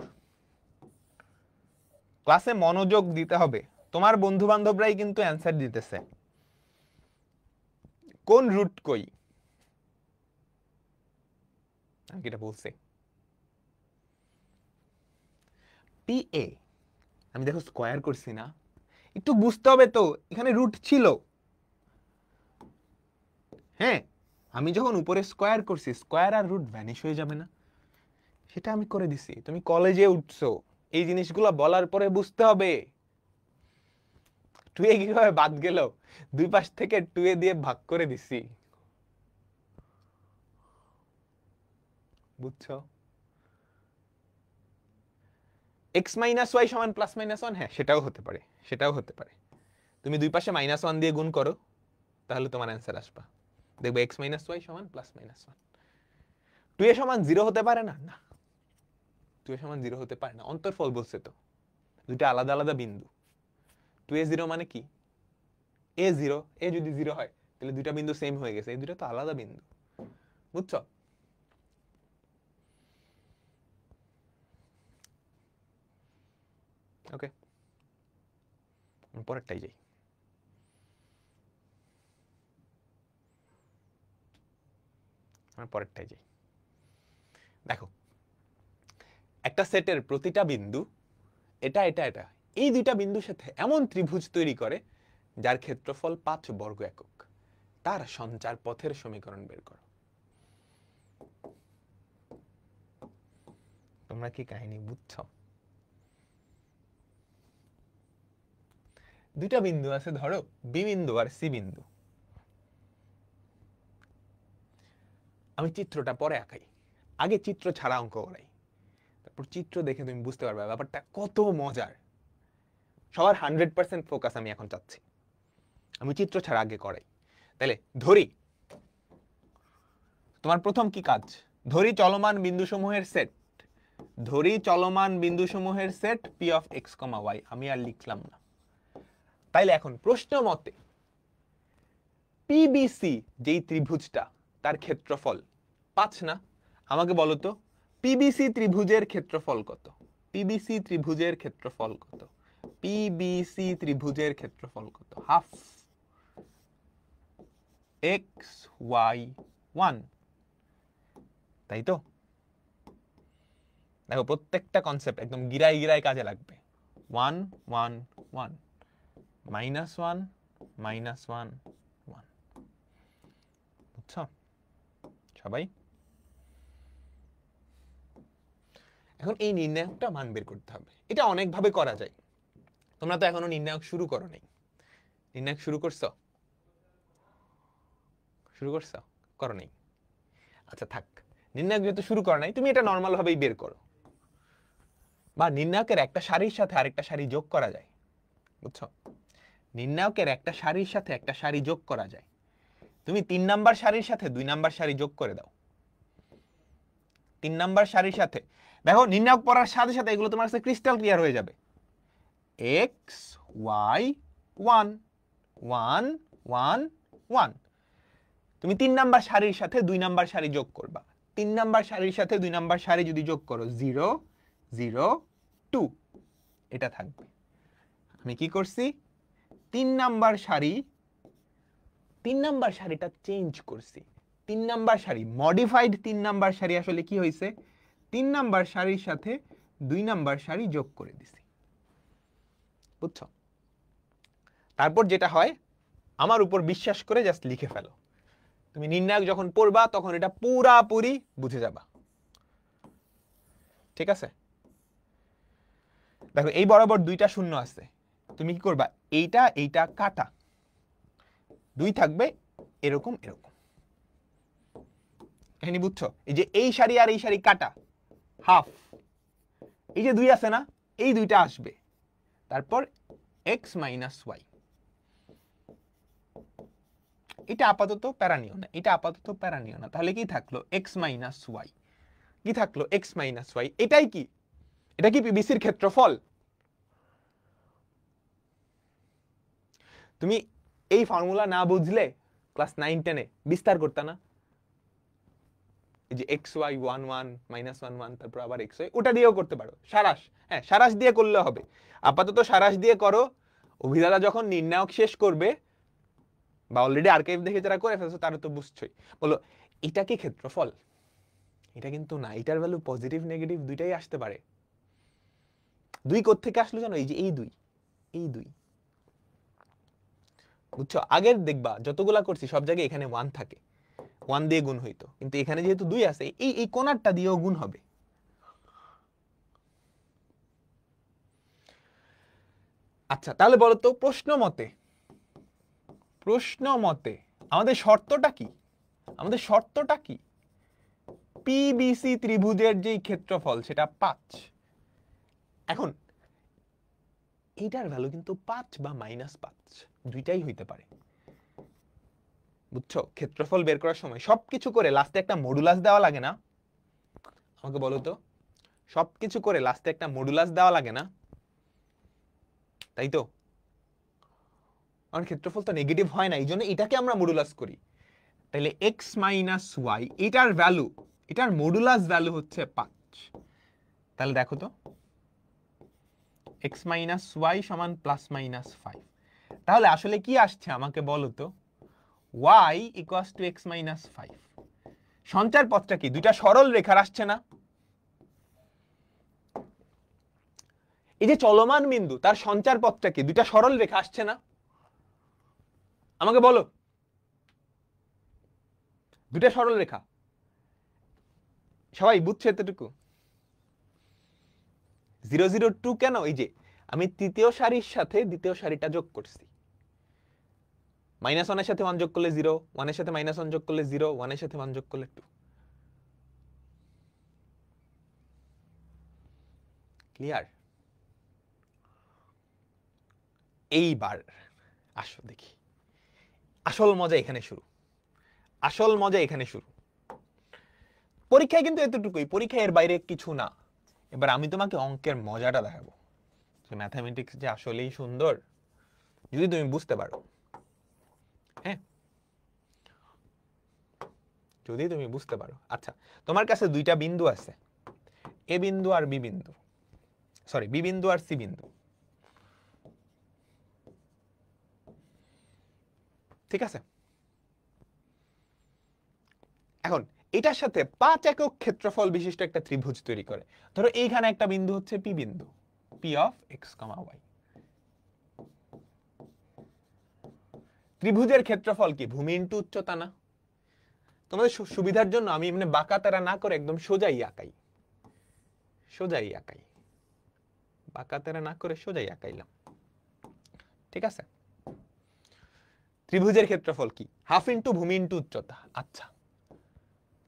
ক্লাসে মনোযোগ দিতে হবে, তোমার বন্ধু বান্ধবরাই কিন্তু অ্যান্সার দিতেছে। কোন রুট কই? আমি কি এটা বলছি? PA আমি দেখো স্কয়ার করছি না, একটু বুঝতে হবে তো, এখানে রুট ছিল। হ্যাঁ, আমি যখন উপরে স্কয়ার করছি, স্কয়ার আর রুট ভ্যানিশ হয়ে যাবে না? সেটা আমি করে দিছি। তুমি কলেজে উঠছো, এই জিনিসগুলো বলার পরে বুঝতে হবে। 2a কিভাবে বাদ গেল? দুই পাশ থেকে 2a দিয়ে ভাগ করে দিছি, বুঝছো? x মাইনাস ওয়াই সমান প্লাস মাইনাস 1, হ্যাঁ সেটাও হতে পারে, সেটাও হতে পারে। তুমি দুই পাশে -1 দিয়ে গুণ করো, তাহলে তোমার অ্যান্সার আসবে, দেখবে x মাইনাস ওয়াই সমান প্লাস মাইনাস 1। 2a সমান 0 হতে পারে না? না, 2a সমান 0 হতে পারে না, অন্তরফল বলছে তো, দুইটা আলাদা আলাদা বিন্দু। 2a 0 মানে কি? a 0, a যদি 0 হয় তাহলে দুইটা বিন্দু সেম হয়ে গেছে, এই দুইটা তো আলাদা বিন্দু, বুঝছো? ওকে, পরেরটাই যাই। পরেরটাই যাই। দেখো, একটা সেটের প্রতিটা বিন্দু, এটা এটা এটা, এই দুইটা বিন্দুর সাথে এমন ত্রিভুজ তৈরি করে যার ক্ষেত্রফল 5 বর্গ একক, তার সঞ্চার পথের সমীকরণ বের করো। তোমরা কি কাহিনী বুঝছো? দুইটা বিন্দু আছে, ধরো বি বিন্দু আর সি বিন্দু। আমি চিত্রটা পরে আঁকাই, আগে চিত্র ছাড়া অঙ্ক করাই, তারপর চিত্র দেখে তুমি বুঝতে পারবে ব্যাপারটা কত মজার। সবার 100% ফোকাস আমি এখন চাচ্ছি, আমি চিত্র ছাড়া আগে করাই। তাহলে ধরি, তোমার প্রথম কি কাজ? ধরি চলমান বিন্দুসমূহের সেট, ধরি চলমান বিন্দুসমূহের set P of x comma y, আমি আর লিখলাম না। তাইলে এখন প্রশ্ন মতে পিবিসি যেই ত্রিভুজটা, তার ক্ষেত্রফল 5 না? আমাকে বলো তো পিবিসি ত্রিভুজের ক্ষেত্রফল কত? পিবিসি ত্রিভুজের ক্ষেত্রফল কত? পিবিসি ত্রিভুজের ক্ষেত্রফল কত? হাফ এক্স ওয়াই 1, তাই তো? দেখো প্রত্যেকটা কনসেপ্ট একদম গিরায় গিরায় কাজে লাগবে, 1 1 1 মাইনাস 1 মাইনাস 1 1 বুঝছো সবাই? এখন এই নির্ণায়কটা মান বের করতে হবে। এটা অনেকভাবে করা যায়। তোমরা তো এখনো নির্ণায়ক শুরু করো নাই। নির্ণায়ক শুরু করছো? শুরু করছো? করো নাই? আচ্ছা থাক, নির্ণায়ক যেহেতু শুরু করো নাই, তুমি এটা নর্মাল ভাবেই বের করো। বা নির্ণায়কের একটা সারির সাথে আরেকটা সারি যোগ করা যায়, বুঝছো? নির্ণায়কের একটা সারির সাথে একটা সারি যোগ করা যায়। তুমি 3 নাম্বার সারির সাথে 2 নাম্বার সারি যোগ করে দাও। 3 নাম্বার সারির সাথে, দেখো নির্ণায়ক পড়ার সাথে সাথে এগুলো তোমার কাছে ক্রিস্টাল ক্লিয়ার হয়ে যাবে। x y 1 1 1 1, তুমি 3 নাম্বার সারির সাথে 2 নাম্বার সারি যোগ করবা। 3 নাম্বার সারির সাথে 2 নাম্বার সারি যদি যোগ করো 0 0 2, এটা থাকবে। আমি কি করছি, 3 নাম্বার সারি, 3 নাম্বার সারিটা চেঞ্জ করছি। 3 নাম্বার সারি মডিফাইড 3 নাম্বার সারি আসলে কি হয়েছে, 3 নাম্বার সারির সাথে 2 নাম্বার সারি যোগ করে দিছি, বুঝছো? তারপর যেটা হয়, আমার উপর বিশ্বাস করে জাস্ট লিখে ফেলো। তুমি নির্ণায়ক যখন পড়বা তখন এটা পুরাপুরি বুঝে যাবা, ঠিক আছে? দেখো এই বরাবর 2টা শূন্য আছে, তুমি কি করবা, এইটা এইটা কাটা, 2 থাকবে এরকম এরকম। কাহিনী বুঝছো? এই যে এই সারি আর এই সারি কাটা, হাফ, এই যে 2 আছে না, এই 2টা আসবে। তারপর x মাইনাস ওয়াই, এটা আপাতত প্যারা নিও না, এটা আপাতত প্যারা নিও না। তাহলে কি থাকলো, x মাইনাস ওয়াই, কি থাকলো, x মাইনাস ওয়াই। এটাই কি, এটা কি পিবিসির ক্ষেত্রফল? তুমি এই ফর্মুলা না বুঝলে ক্লাস 9 10-এ বিস্তার করতে না, এই যে এক্স ওয়াই 1 1 মাইনাস 1 1 তারপর আবার এক্স ওয়াই, ওটা দিয়েও করতে পারো। সারাস, হ্যাঁ সারাস দিয়ে করলে হবে। আপাতত সারাস দিয়ে করো। অভিধাতা যখন নির্ণায়ক শেষ করবে, বা অলরেডি আর্কাইভ দেখে যারা করে ফেলছো তারা তো বুঝছই। বলো এটা কি ক্ষেত্রফল? এটা কিন্তু না, এটার ভ্যালু পজিটিভ নেগেটিভ দুইটাই আসতে পারে। 2 কোত্থেকে আসলো জানো, এই যে এই 2, এই 2, বুঝছো? আগের দেখবা যতগুলা করছি সব জায়গায় এখানে 1 থাকে, 1 দিয়ে গুণ হইতো, কিন্তু এখানে যেহেতু 2 আছে, এই কোণারটা দিয়েও গুণ হবে। আচ্ছা তাহলে বলো তো, প্রশ্ন মতে আমাদের শর্তটা কি? আমাদের শর্তটা কি? পিবিসি ত্রিভুজের যে ক্ষেত্রফল সেটা 5। এখন এইটার ভ্যালু কিন্তু 5 বা -5 দুইটাই হইতে পারে, বুঝছো? ক্ষেত্রফল বের করার সময় সবকিছু করে লাস্টে একটা মডুলাস দেওয়া লাগে না? আমাকে বলো তো, সবকিছু করে লাস্টে একটা মডুলাস দেওয়া লাগে না? তাই তো? কারণ ক্ষেত্রফল তো নেগেটিভ হয় না, এই জন্য এটাকে আমরা মডুলাস করি। তাহলে x মাইনাস ওয়াই, এটার ভ্যালু, এটার মডুলাস ভ্যালু হচ্ছে 5। তাহলে দেখো তো, x মাইনাস ওয়াই সমান প্লাস মাইনাস 5। তাহলে আসলে কি আসছে আমাকে বলো তো, y equals to x minus 5। সঞ্চার পথটা কি, দুইটা সরল রেখার আসছে না? এই যে চলমান বিন্দু, তার সঞ্চার পথটা কি, দুইটা সরল রেখা আসছে না? আমাকে বলো, দুইটা সরল রেখা। সবাই বুঝছে এতটুকু? 0 0 2 কেন? এই যে আমি তৃতীয় সারির সাথে দ্বিতীয় সারিটা যোগ করছি। -1 এর সাথে 1 যোগ করলে 0, 1 এর সাথে -1 যোগ করলে 0, 1 এর সাথে 1 যোগ করলে 2। ক্লিয়ার? এইবার আসো দেখি, আসল মজা এখানে শুরু, আসল মজা এখানে শুরু। পরীক্ষায় কিন্তু এতটুকুই, পরীক্ষায় এর বাইরে কিছু না। এবার আমি তোমাকে অঙ্কের মজাটা দেখাবো, যে ম্যাথামেটিক্স যে আসলেই সুন্দর যদি তুমি বুঝতে পারো। হ্যাঁ, যদি তুমি বুঝতে পারো। আচ্ছা, তোমার কাছে দুইটা বিন্দু আছে, এ বিন্দু আর বি বিন্দু, সরি বি বিন্দু আর সি বিন্দু, ঠিক আছে? এখন এটার সাথে 5 একক ক্ষেত্রফল বিশিষ্ট একটা ত্রিভুজ তৈরি করে। ধরো এইখানে একটা বিন্দু হচ্ছে পি বিন্দু, P of x comma Y. ত্রিভুজের ক্ষেত্রফল কি ভূমি ইন্টু উচ্চতা না? তোমাদের সুবিধার জন্য আমি এমনি বাঁকা তেরা না করে একদম সোজাই আঁকাই, সোজাই আঁকাই, বাঁকা তেরা না করে সোজাই আঁকাইলাম। ঠিক আছে, ত্রিভুজের ক্ষেত্রফল কি হাফ ইন্টু ভূমি ইন্টু উচ্চতা। আচ্ছা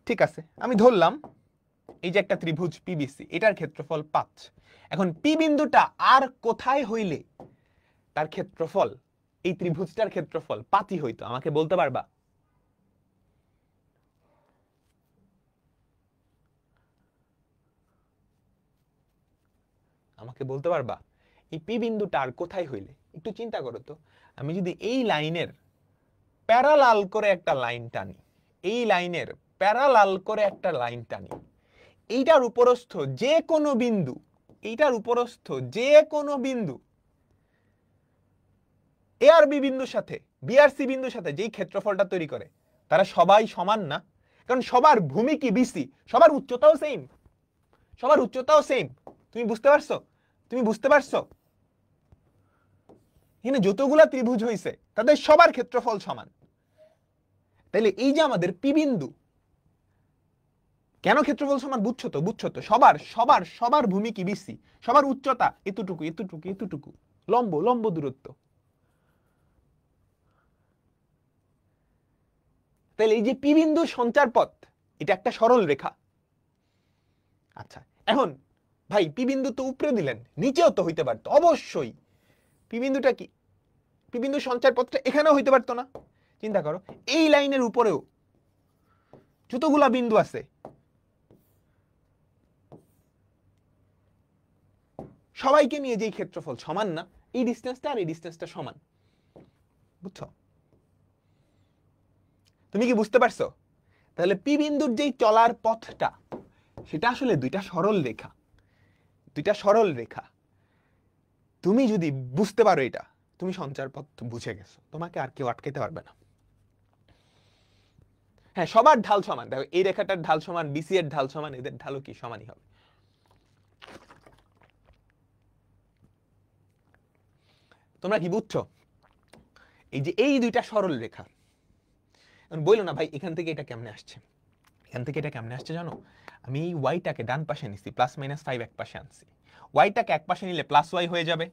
ঠিক আছে, আমি ধরলাম এই যে একটা ত্রিভুজ পিবিসি, এটার ক্ষেত্রফল 5। এখন পি বিন্দুটা আর কোথায় হইলে তার ক্ষেত্রফল, এই ত্রিভুজটার ক্ষেত্রফল 5ই হইতো, আমাকে বলতে পারবা? আমাকে বলতে পারবা এই পি বিন্দুটা আর কোথায় হইলে? একটু চিন্তা করো তো, আমি যদি এই লাইনের প্যারালাল করে একটা লাইন টানি, এই লাইনের প্যারালাল করে একটা লাইন টানি, এইটার উপরস্থ যে কোনো বিন্দু, এইটার উপরস্থ যে কোনো বিন্দু এ আর বি বিন্দুর সাথে, বি আর সি বিন্দুর সাথে যেই ক্ষেত্রফলটা তৈরি করে, তারা সবাই সমান না? কারণ সবার ভূমি কি বিসি, সবার উচ্চতাও সেম, সবার উচ্চতাও সেম। তুমি বুঝতে পারছো? তুমি বুঝতে পারছো? এখানে যতগুলা ত্রিভুজ হইছে তাদের সবার ক্ষেত্রফল সমান। তাইলে এই যে আমাদের পি বিন্দু, কেন ক্ষেত্রফল সমান? বুঝছো তো? বুঝছো তো? সবার সবার সবার ভূমি কি বিসি, সবার উচ্চতা এতটুকু এতটুকু এতটুকু, লম্ব লম্ব দূরত্ব। তাহলে এই যে পি বিন্দুর সঞ্চার পথ, এটা একটা সরল রেখা। আচ্ছা এখন ভাই পি বিন্দু তো উপরে দিলেন, নিচেও তো হইতে পারতো অবশ্যই। পি বিন্দুটা কি, পি বিন্দুর সঞ্চার পথটা এখানেও হইতে পারতো না? চিন্তা করো, এই লাইনের উপরেও যতগুলা বিন্দু আছে সবাইকে নিয়ে যেই ক্ষেত্রফল সমান না, এই ডিসটেন্সটা আর এই ডিসটেন্সটা সমান। বুঝছো? তুমি কি বুঝতে পারছো? তাহলে পি বিন্দুর যেই চলার পথটা, সেটা আসলে দুইটা সরল রেখা, দুইটা সরল রেখা। তুমি যদি বুঝতে পারো এটা, তুমি সঞ্চার পথ বুঝে গেছো, তোমাকে আর কেউ আটকাইতে পারবে না। হ্যাঁ সবার ঢাল সমান, দেখো এই রেখাটার ঢাল সমান, বিসি এর ঢাল সমান, এদের ঢালও কি সমানই হবে। তোমরা কি বুঝছো? এই যে এই দুইটা সরল রেখা, বললো না ভাই এখান থেকে এটা কেমনে আসছে, এখান থেকে এটা কেমনে আসছে জানো? আমি এই ওয়াইটাকে ডান পাশে নিছি, প্লাস মাইনাস 5 এক পাশে আনছি। ওয়াইটাকে এক পাশে নিলে প্লাস ওয়াই হয়ে যাবে।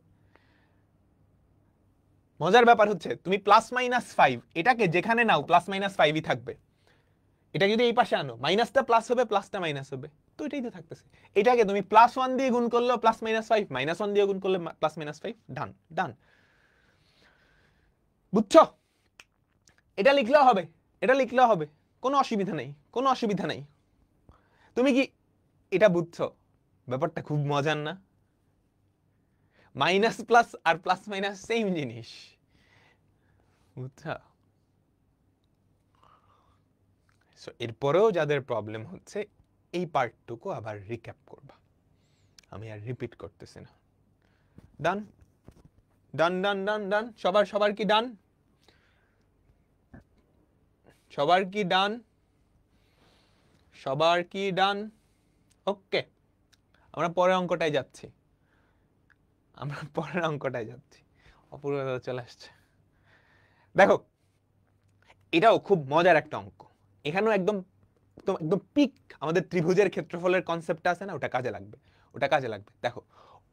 মজার ব্যাপার হচ্ছে তুমি প্লাস মাইনাস 5 এটাকে যেখানে নাও প্লাস মাইনাস 5ই থাকবে। এটা যদি এই পাশে আনো, মাইনাসটা প্লাস হবে, প্লাসটা মাইনাস হবে, তো এটাই তো থাকতেছে। এটাকে তুমি প্লাস 1 দিয়ে গুণ করলে প্লাস মাইনাস 5, মাইনাস 1 দিয়ে গুণ করলে প্লাস মাইনাস 5, ডান ডান। বুঝছো? এটা লিখলেও হবে, এটা লিখলেও হবে, কোনো অসুবিধা নেই, কোনো অসুবিধা নেই। তুমি কি এটা বুঝছো? ব্যাপারটা খুব মজার না? মাইনাস প্লাস আর প্লাস মাইনাস সেম জিনিস, বুঝছো? এরপরেও যাদের প্রবলেম হচ্ছে, এই পার্টটুকু আবার রিক্যাপ করবা, আমি আর রিপিট করতেছি না। ডান ডান ডান ডান ডান, সবার সবার কি ডান? সবার কি ডান? সবার কি ডান? ওকে, আমরা পরের অঙ্কটায় যাচ্ছি, আমরা পরের অঙ্কটায় যাচ্ছি। অপূর্ব চলে আসছে। দেখো এটাও খুব মজার একটা অঙ্ক, এখানেও একদম একদম পিক আমাদের ত্রিভুজের ক্ষেত্রফলের কনসেপ্টটা আছে না, ওটা কাজে লাগবে, ওটা কাজে লাগবে। দেখো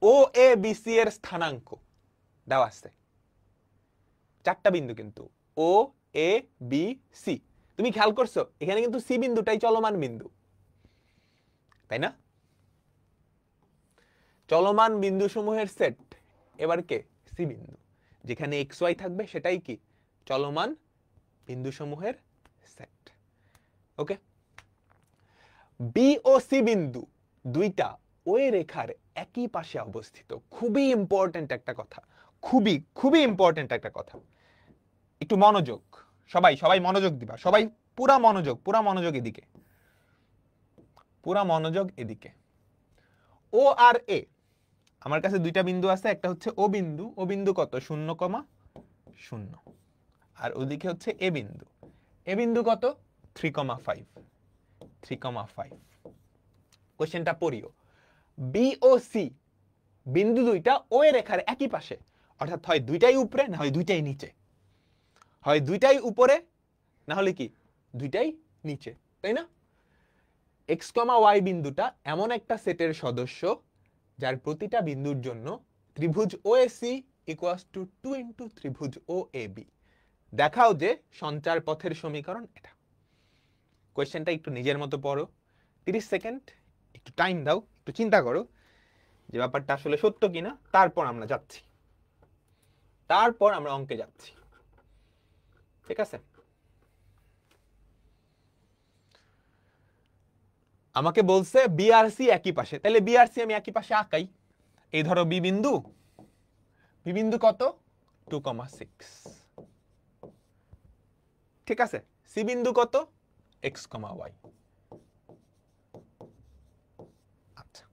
ও এ বি সি এর স্থানাঙ্ক দেওয়া আছে, চারটা বিন্দু কিন্তু, ও এ বি সি। তুমি খেয়াল করছো এখানে কিন্তু সি বিন্দুটাই চলমান বিন্দু, তাই না? চলমান বিন্দু সমূহের সেট এবার কে? সি বিন্দু। যেখানে এক্স ওয়াই থাকবে সেটাই কি? চলমান বিন্দু সমূহের সেট। ওকে, বি ও সি বিন্দু দুইটা ওই রেখার একই পাশে অবস্থিত। খুবই ইম্পর্টেন্ট একটা কথা, খুবই খুবই ইম্পর্টেন্ট একটা কথা। একটু মনোযোগ, সবাই সবাই মনোযোগ দিবা, সবাই পুরা মনোযোগ, পুরা মনোযোগ এদিকে, পুরা মনোযোগ এদিকে। ও আর এ, আমার কাছে দুইটা বিন্দু আছে, একটা হচ্ছে ও বিন্দু, ও বিন্দু কত? 0,0, আর ওদিকে হচ্ছে এ বিন্দু, এ বিন্দু কত? 3,5, 3,5। কোশ্চেনটা পড়িও, বি ও সি বিন্দু দুইটা ওই রেখার একই পাশে, অর্থাৎ হয় দুইটাই উপরে না হয় দুইটাই নিচে, হয় দুইটাই উপরে না হলে কি দুইটাই নিচে, তাই না? এক্স কমা ওয়াই বিন্দুটা এমন একটা সেটের সদস্য যার প্রতিটা বিন্দুর জন্য ত্রিভুজ ওএসি ইকুয়ালস টু 2 ইন্টু ত্রিভুজ ওএবি। দেখাও যে সঞ্চার পথের সমীকরণ এটা। কোয়েশ্চেনটা একটু নিজের মতো পড়ো, 30 সেকেন্ড একটু টাইম দাও, একটু চিন্তা করো যে ব্যাপারটা আসলে সত্য কিনা, তারপর আমরা যাচ্ছি, তারপর আমরা অঙ্কে যাচ্ছি, ঠিক আছে? আমাকে বলছে বিআরসি একই পাশে, তাহলে বিআরসি আমি একই পাশে আঁকাই। এই ধরো বি বিন্দু, বি বিন্দু কত 2,6, ঠিক আছে? সি বিন্দু কত এক্স কমা ওয়াই। আচ্ছা,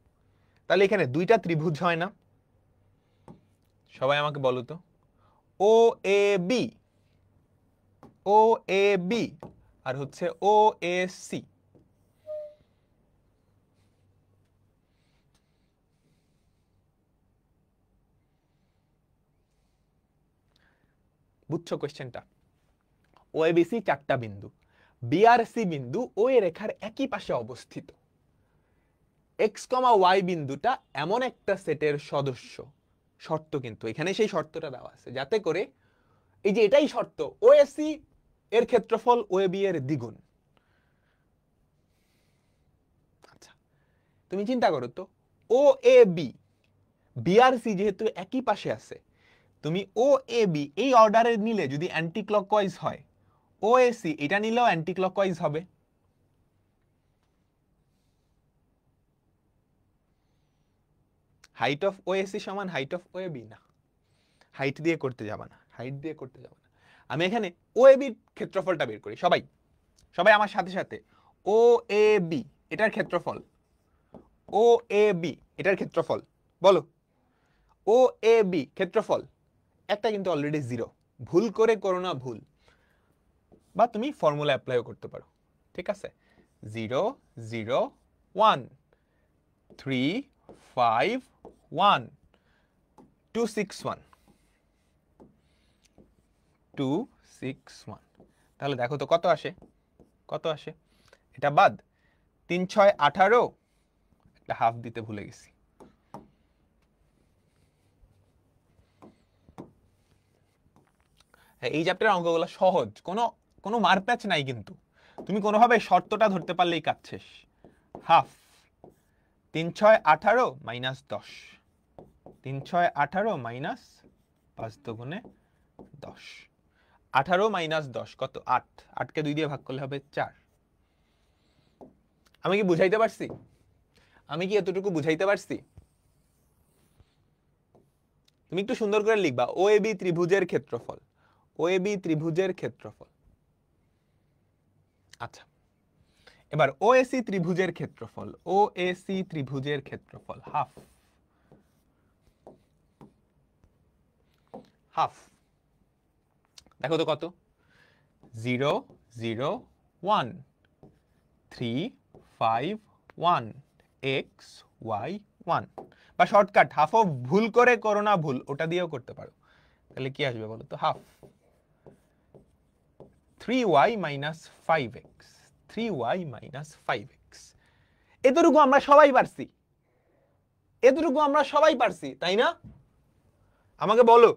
তাহলে এখানে দুইটা ত্রিভুজ হয় না? সবাই আমাকে বলো তো, ও A B, O A B আর হচ্ছে ও এ সি, বুঝছো কোয়েশ্চেনটা? ও এ বি সি চারটা বিন্দু, বিআরসি বিন্দু ওই রেখার একই পাশে অবস্থিত, এক্স কমা ওয়াই বিন্দুটা এমন একটা সেটের সদস্য, শর্ত কিন্তু এখানে সেই শর্তটা দেওয়া আছে যাতে করে এই যে এটাই শর্ত, ওএসি এর ক্ষেত্রফল ওএবি এর দ্বিগুণ। আচ্ছা, তুমি চিন্তা করো তো, ও এ বি বিআরসি যেহেতু একই পাশে আছে, তুমি ও এ বি এই অর্ডারে নিলে যদি অ্যান্টি ক্লকওয়াইজ হয়, ওএসি এটা নিলেও অ্যান্টি ক্লকওয়াইজ হবে। হাইট অফ ওএসি সমান হাইট অফ ওএবি না, হাইট দিয়ে করতে যাবা না, হাইট দিয়ে করতে যাবা না। আমি এখানে ওএবির ক্ষেত্রফলটা বের করি, সবাই সবাই আমার সাথে সাথে, ও এ বি এটার ক্ষেত্রফল, ও এ বি এটার ক্ষেত্রফল বলো, ও এ বি ক্ষেত্রফল একটা কিন্তু অলরেডি 0, ভুল করে করো না ভুল, বা তুমি ফর্মুলা অ্যাপ্লাইও করতে পারো, ঠিক আছে? 0 0 1 3 5 1 2 6 1 2 6 1, তাহলে দেখো তো কত আসে, কত আসে? এটা বাদ 3 6 18, একটা হাফ দিতে ভুলে গেছি। এই চ্যাপ্টারের অঙ্কগুলো সহজ, কোনো কোনো মারপ্যাচ নাই, কিন্তু তুমি কোনোভাবে শর্তটা ধরতে পারলেই কাজ শেষ। হাফ 3 6 18 মাইনাস 10, 3 6 18 মাইনাস 5 দুগুণে 10, 18 মাইনাস 10 কত 8, 8কে 2 দিয়ে ভাগ করলে হবে 4। আমি কি বুঝাইতে পারছি? আমি কি এতটুকু বুঝাইতে পারছি? তুমি একটু সুন্দর করে লিখবা, ও এ বি ত্রিভুজের ক্ষেত্রফল, ও এ বি ত্রিভুজের ক্ষেত্রফল। আচ্ছা, এবার ওএসি ত্রিভুজের ক্ষেত্রফল, ওএসি ত্রিভুজের ক্ষেত্রফল হাফ, হাফ দেখো তো কত, 0 0 1 3 5 1 এক্স ওয়াই 1, বা শর্টকাট হাফ অফ ভুল করে করো না ভুল, ওটা দিয়েও করতে পারো। তাহলে কি আসবে বলো তো, half 3y minus 5x, 3y minus 5x। এতটুকু আমরা সবাই পারছি, এতটুকু আমরা সবাই পারছি, তাই না? আমাকে বলো,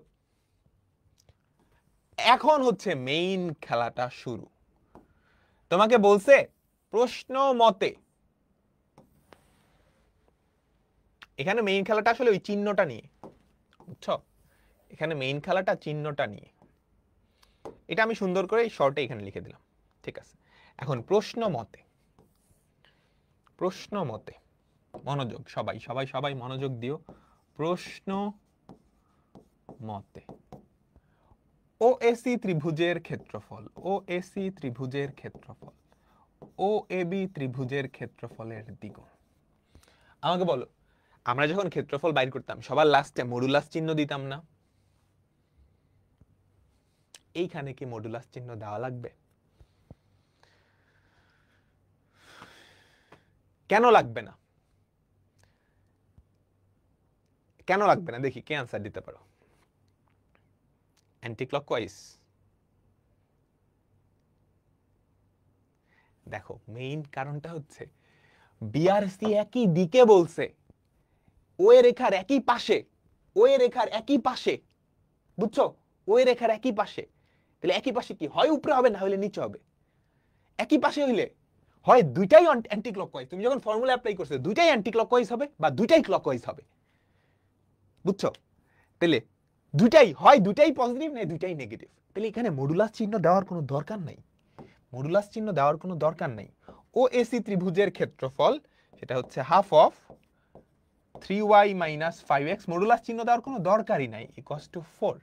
এখন হচ্ছে মেইন খেলাটা শুরু। তোমাকে বলছে প্রশ্ন মতে, এখানে মেইন খেলাটা আসলে ওই চিহ্নটা নিয়ে, বুঝছো? এখানে মেইন খেলাটা চিহ্নটা নিয়ে, এটা আমি সুন্দর করে শর্টে এখানে লিখে দিলাম, ঠিক আছে? এখন প্রশ্ন মতে, প্রশ্ন মতে মনোযোগ, সবাই সবাই সবাই মনোযোগ দিও। প্রশ্ন মতে ওএসি ত্রিভুজের ক্ষেত্রফল, ওএসি ত্রিভুজের ক্ষেত্রফল ও এ বি ত্রিভুজের ক্ষেত্রফলের দ্বিগুণ। আমাকে বলো, আমরা যখন ক্ষেত্রফল বাইর করতাম সবার লাস্টে মডুলাস চিহ্ন দিতাম না? এইখানে কি মডুলাস চিহ্ন দেওয়া লাগবে? কেন লাগবে না? কেন লাগবে না দেখি কে আনসার দিতে পারো। Anti clockwise. দেখো মেইন কারণটা হচ্ছে বিআরসি একই দিকে বলছে, ও এর রেখার একই পাশে, ও এর রেখার একই পাশে, বুঝছো? ও এর রেখার একই পাশে, তাহলে একই পাশে কি হয় উপরে হবে না হলে নিচে হবে। একই পাশে হইলে হয় দুইটাই অ্যান্টি ক্লকওয়াইজ, তুমি যখন ফর্মুলা অ্যাপ্লাই করছো দুইটাই অ্যান্টি ক্লকওয়াইজ হবে বা দুইটাই ক্লকওয়াইজ হবে, বুঝছো? তাহলে দুইটাই হয়, দুইটাই পজিটিভ না দুইটাই নেগেটিভ। তাহলে এখানে মডুলাস চিহ্ন দেওয়ার কোনো দরকার নাই, মডুলাস চিহ্ন দেওয়ার কোনো দরকার নাই। ও এসি ত্রিভুজের ক্ষেত্রফল সেটা হচ্ছে half of 3y minus 5x, modulus চিহ্ন দেওয়ার কোনো দরকারই নাই, ইকুয়ালস টু 4।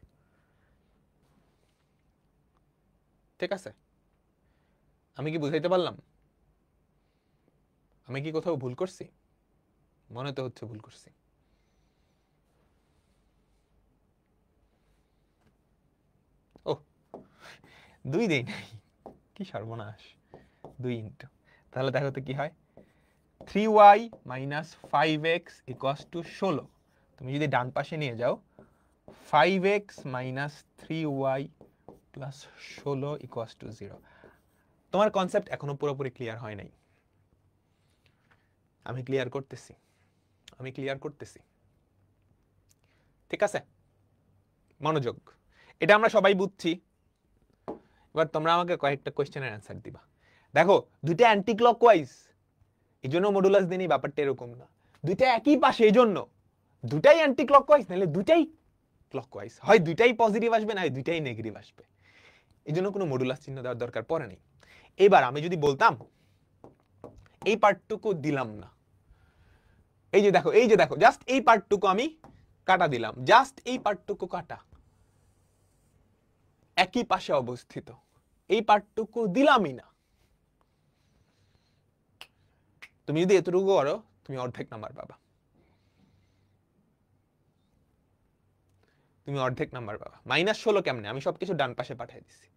ঠিক আছে, আমি কি বুঝাইতে পারলাম? আমি কি কোথাও ভুল করছি? মনে তো হচ্ছে ভুল করছি। ও 2 দেই নাই, কি সর্বনাশ, 2 ইন্টু, তাহলে দেখো তো কি হয়, 3y minus 5x equals to 16। তুমি যদি ডান পাশে নিয়ে যাও 5x minus 3y plus 16 equals to 0। তোমার কনসেপ্ট এখনো পুরোপুরি ক্লিয়ার হয় নাই, আমি ক্লিয়ার করতেছি, আমি ক্লিয়ার করতেছি। ঠিক আছে, মনোযোগ, এটা আমরা সবাই বুঝছি। এবার তোমরা আমাকে কয়েকটা কোয়েশ্চেনের অ্যান্সার দিবা। দেখো দুইটা অ্যান্টি ক্লকওয়াইজ, এই জন্য মডুলাস দিনই, ব্যাপারটা এরকম না। দুইটা একই পাশে, এই জন্য দুটাই অ্যান্টি ক্লকওয়াইজ, নাহলে দুইটাই ক্লকওয়াইজ, হয় দুইটাই পজিটিভ আসবে না দুইটাই নেগেটিভ আসবে, এই জন্য কোনো মডুলাস চিহ্ন দেওয়ার দরকার পড়ে নেই। এবার আমি যদি বলতাম এই পার্টটুকু দিলাম না, এই যে দেখো, এই যে দেখো, জাস্ট এই পার্টটুকু আমি কাটা দিলাম, জাস্ট এই পার্টটুকু কাটা, একই পাশে অবস্থিত, এই পার্টটুকু দিলামই না, তুমি যদি এতটুকু করো তুমি অর্ধেক নাম্বার পাবা, তুমি অর্ধেক নাম্বার পাবা। মাইনাস 16 কেমনে? আমি সবকিছু ডান পাশে পাঠিয়ে দিচ্ছি।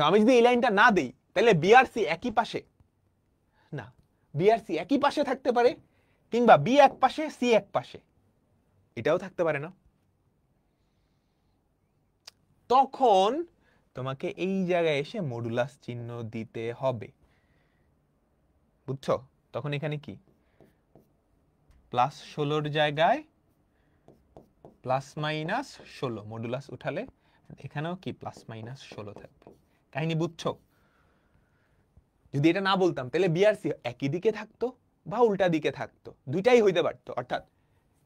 আমি যদি এই লাইনটা না দেই তাহলে বিআরসি একই পাশে না, বিআরসি একই পাশে থাকতে পারে, কিংবা বি এক পাশে সি এক পাশে, এটাও থাকতে পারে না। তখন তোমাকে এই জায়গায় এসে মডুলাস চিহ্ন দিতে হবে, বুঝছো? তখন এখানে কি প্লাস 16 জায়গায় প্লাস মাইনাস 16, মডুলাস উঠালে এখানেও কি প্লাস মাইনাস 16 থাকবে। কাহিনী বুঝছো? যদি এটা না বলতাম তাহলে বিআরসি একই দিকে থাকতো বা উল্টা দিকে থাকতো, দুইটাই হইতে পারতো। অর্থাৎ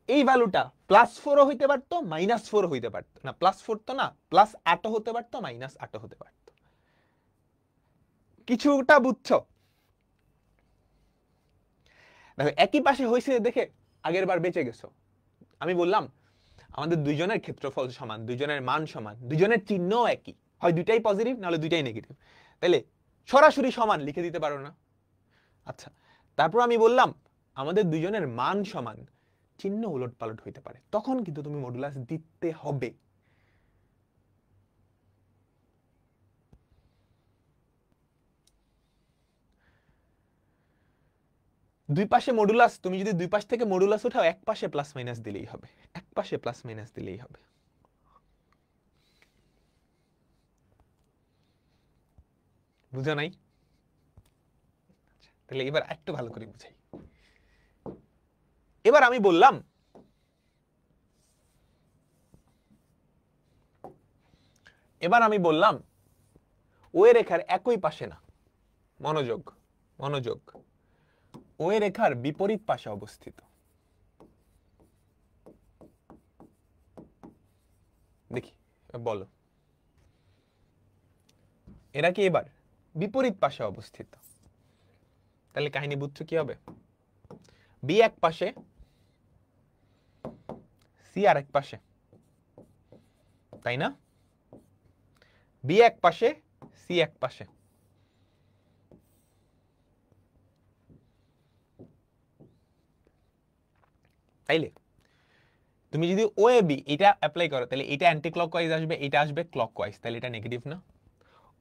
এই ভ্যালুটা +4ও হইতে পারতো -4ও হইতে পারতো না, +4 তো না, +8ও হতে পারতো -8ও হতে পারতো। কিছুটা বুঝছো? দেখো একই পাশে হয়েছে দেখে আগের বার বেঁচে গেছো। আমি বললাম আমাদের দুইজনের ক্ষেত্রফল সমান, দুইজনের মান সমান, দুইজনের চিহ্ন একই, হয় দুইটাই পজিটিভ নাহলে দুইটাই নেগেটিভ, তাহলে সরাসরি সমান লিখে দিতে পারো না? আচ্ছা, তারপর আমি বললাম আমাদের দুইজনের মান সমান, চিহ্ন উলট পালট হইতে পারে, তখন কিন্তু তুমি মডুলাস দিতে হবে। দুই পাশে মডুলাস, তুমি যদি দুই পাশ থেকে মডুলাস উঠাও এক পাশে প্লাস মাইনাস দিলেই হবে, এক পাশে প্লাস মাইনাস দিলেই হবে। বুঝো নাই? তাহলে এবার একটু ভালো করে বুঝাই। এবার আমি বললাম ও রেখার একই পাশে না, মনোযোগ মনোযোগ, ও রেখার বিপরীত পাশে অবস্থিত। দেখি বলো, এরা কি এবার বিপরীত পাশে অবস্থিত? তাহলে কাহিনী বুঝছো কি হবে? বি এক পাশে, সি আর এক পাশে, তাই না? বি এক পাশে, সি এক পাশে, তাইলে তুমি যদি ও এ বি এটা অ্যাপ্লাই করো তাহলে এটা অ্যান্টি ক্লকওয়াইজ আসবে, এটা আসবে ক্লকওয়াইজ, তাহলে এটা নেগেটিভ না?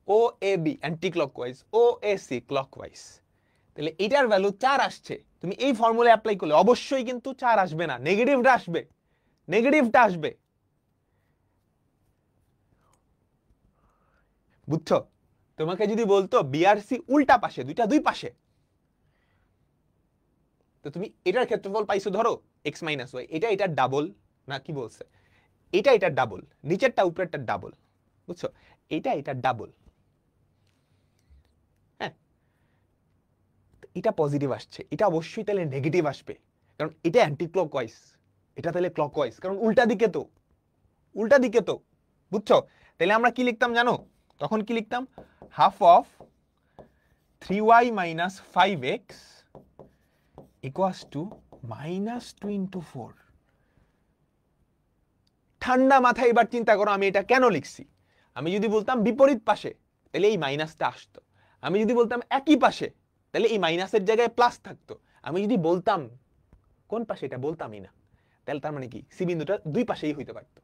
O A B anticlockwise, O A C clockwise, তাহলে এটার ভ্যালু 4 আসছে, তুমি এই ফর্মুলা অ্যাপ্লাই করলে অবশ্যই কিন্তু 4 আসবে না, নেগেটিভটা আসবে, নেগেটিভটা আসবে। বুঝছো? তোমাকে যদি বলতো বিআরসি উল্টা পাশে, দুইটা দুই পাশে, তো তুমি এটার ক্ষেত্রফল পাইছো ধরো এক্স মাইনাস ওয়াই, এটা এটার ডাবল না, কি বলছে, এটা এটার ডাবল, নিচেরটা উপরেরটা ডাবল, বুঝছো? এটা এটার ডাবল। হ্যাঁ, এটা পজিটিভ আসছে, এটা অবশ্যই তাহলে নেগেটিভ আসবে, কারণ এটা অ্যান্টি ক্লকওয়াইজ, এটা তাহলে ক্লকওয়াইজ, কারণ উল্টা দিকে তো, উল্টা দিকে তো, বুঝছো? তাহলে আমরা কি লিখতাম জানো? তখন কি লিখতাম? Half of 3y minus 5x equals to -2 × 4। ঠান্ডা মাথায় এবার চিন্তা করো আমি এটা কেন লিখছি। আমি যদি বলতাম বিপরীত পাশে, তাহলে এই মাইনাসটা আসতো। আমি যদি বলতাম একই পাশে, তাহলে এই মাইনাসের জায়গায় প্লাস থাকতো। আমি যদি বলতাম কোন পাশে, এটা বলতামই না, তাহলে তার মানে কি সি বিন্দুটা দুই পাশেই হইতে পারতো,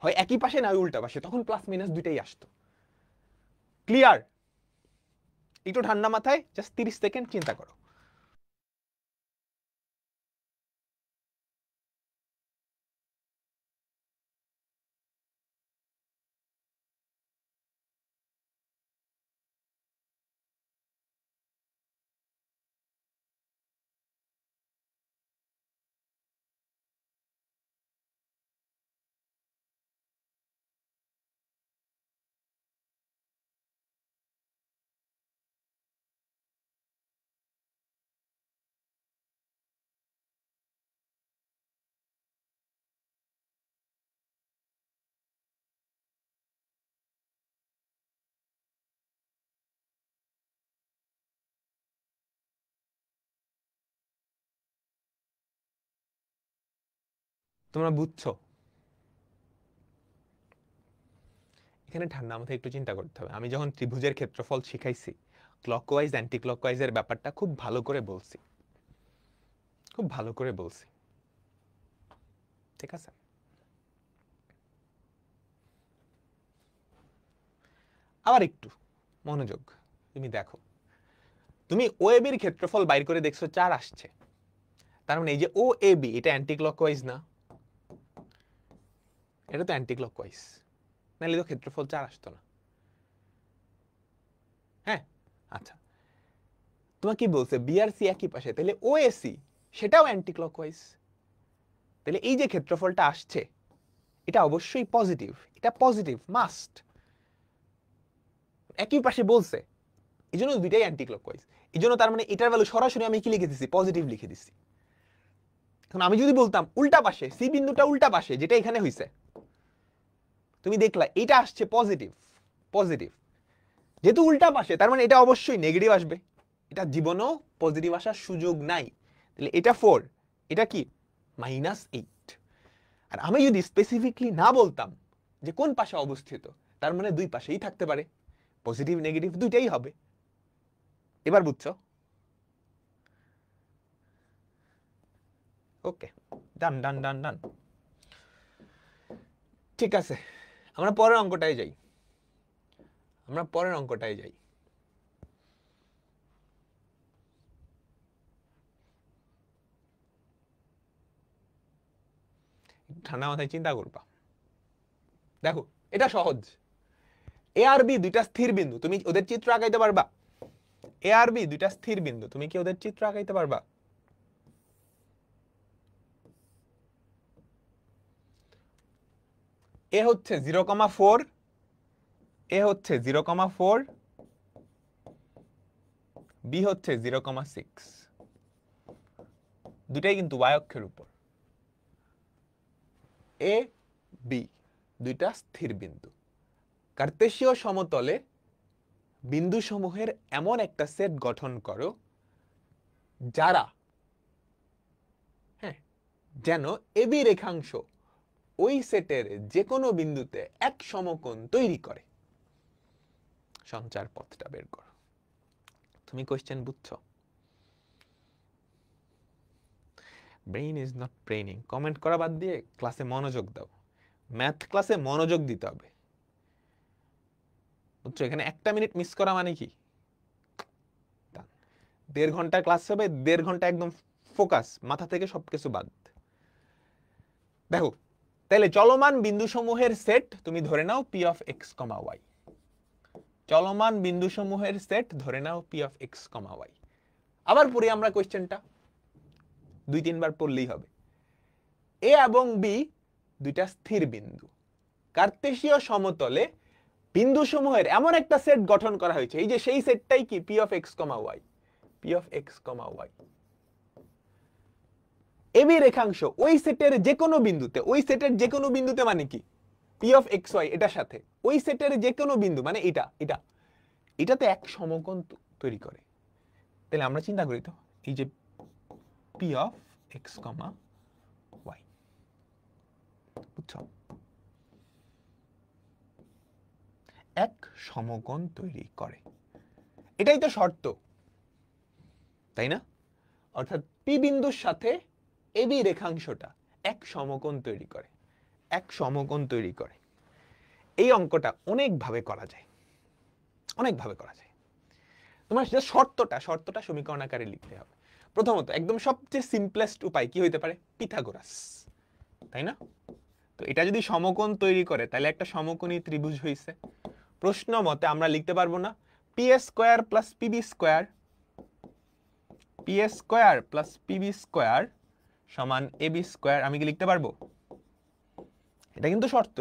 হয় একই পাশে না উল্টা পাশে, তখন প্লাস মাইনাস দুইটাই আসতো। ক্লিয়ার? একটু ঠান্ডা মাথায় জাস্ট 30 সেকেন্ড চিন্তা করো। তোমরা বুঝছো? এখানে ঠান্ডা মাথায় একটু চিন্তা করতে হবে। আমি যখন ত্রিভুজের ক্ষেত্রফল শিখাইছি, ক্লকওয়াইজ অ্যান্টি ক্লকওয়াইজের ব্যাপারটা খুব ভালো করে বলছি, খুব ভালো করে বলছি, ঠিক আছে? আবার একটু মনোযোগ, তুমি দেখো, তুমি ওএবির ক্ষেত্রফল বাইর করে দেখছো 4 আসছে, তার মানে এই যে ও এ বি, এটা অ্যান্টি ক্লকওয়াইজ না? এটা তো অ্যান্টি ক্লকওয়াইজ, নাহলে তো ক্ষেত্রফল 4 আসতো না। হ্যাঁ, আচ্ছা, তোমার কি বলছে বিআরসি একই পাশে, তাহলে ওএসি সেটাও অ্যান্টি ক্লকওয়াইজ, তাহলে এই যে ক্ষেত্রফলটা আসছে এটা অবশ্যই পজিটিভ, এটা পজিটিভ মাস্ট, একই পাশে বলছে, এই জন্য দুইটাই অ্যান্টি ক্লকওয়াইজ। এই জন্য তার মানে এটার ভ্যালু সরাসরি আমি কি লিখে দিচ্ছি, পজিটিভ লিখে দিচ্ছি। এখন আমি যদি বলতাম উল্টা পাশে, সি বিন্দুটা উল্টা পাশে যেটা এখানে হইছে, তুমি দেখলা এটা আসছে পজিটিভ, পজিটিভ, যেহেতু উল্টা পাশে তার মানে এটা অবশ্যই নেগেটিভ আসবে, এটা জীবনেও পজিটিভ আসার সুযোগ নাই। তাহলে এটা 4, এটা কি -8। আর আমি যদি স্পেসিফিকলি না বলতাম যে কোন পাশে অবস্থিত, তার মানে দুই পাশেই থাকতে পারে, পজিটিভ নেগেটিভ দুইটাই হবে। এবার বুঝছো? ওকে, ডান ডান ডান ডান, ঠিক আছে। আমরা পরের অঙ্কটায় যাই, আমরা পরের অঙ্কটায় যাই। ঠান্ডা মাথায় চিন্তা করবা। দেখো এটা সহজ, এ আর বি দুইটা স্থির বিন্দু, তুমি ওদের চিত্র আঁকাইতে পারবা? এ আর বি দুইটা স্থির বিন্দু, তুমি কি ওদের চিত্র আঁকাইতে পারবা? এ হচ্ছে 0,4, এ হচ্ছে 0,4, বি হচ্ছে 0,6, দুটাই কিন্তু y অক্ষের উপর। এ বি দুইটা স্থির বিন্দু, কার্তেশীয় সমতলে বিন্দু সমূহের এমন একটা সেট গঠন করো যারা, হ্যাঁ, যেন এবি রেখাংশ ওই সেটের যে কোনো বিন্দুতে এক সমকোণ তৈরি করে। সঞ্চার পথটা বের করো। তুমি কোশ্চেন বুঝছো? Brain is not braining. Comment করা বাদ দিয়ে ক্লাসে মনোযোগ দাও, ম্যাথ ক্লাসে মনোযোগ দিতে হবে, বুঝছো? এখানে একটা মিনিট মিস করা মানে কি? 1.5 ঘন্টা ক্লাস হবে, 1.5 ঘন্টা একদম ফোকাস, মাথা থেকে সবকিছু বাদ। দেখো তাহলে চলমান বিন্দুসমূহের সেট তুমি ধরে নাও P of x comma Y. চলমান বিন্দুসমূহের সেট ধরে নাও P of x comma y. আবার পড়ি আমরা কোশ্চেনটা, 2-3 বার পড়লেই হবে। এ এবং বি দুইটা স্থির বিন্দু, কার্তেশীয় সমতলে বিন্দুসমূহের এমন একটা সেট গঠন করা হয়েছে, এই যে সেই সেটটাই কি P of x comma Y. P of x comma Y. AB রেখাংশ ওই সেটের যে কোনো বিন্দুতে, ওই সেটের যে কোনো বিন্দুতে মানে কি পি অফ এক্স ওয়াই এটার সাথে ওই সেটের যে কোনো বিন্দু মানে এটা এটা এটাতে এক সমকোণ তৈরি করে। তাহলে আমরা চিন্তা করি তো, এই যে P of x comma Y, বুঝছো, এক সমকোণ তৈরি করে, এটাই তো শর্ত, তাই না? অর্থাৎ পি বিন্দুর সাথে এবি রেখাংশটা এক সমকোণ তৈরি করে, এক সমকোণ তৈরি করে। এই অঙ্কটা অনেকভাবে করা যায়, অনেকভাবে করা যায়। তোমার সেটা শর্তটা সমীকরণ আকারে লিখতে হবে। প্রথমত একদম সবচেয়ে সিম্পলেস্ট উপায় কি হইতে পারে? পিথাগোরাস, তাই না? তো এটা যদি সমকোণ তৈরি করে তাহলে একটা সমকোণী ত্রিভুজ হইছে। প্রশ্ন মতে আমরা লিখতে পারবো না P A square plus PB square, P A square plus PB square সমান এবি স্কয়ার, আমি কি লিখতে পারবো? এটা কিন্তু শর্ত।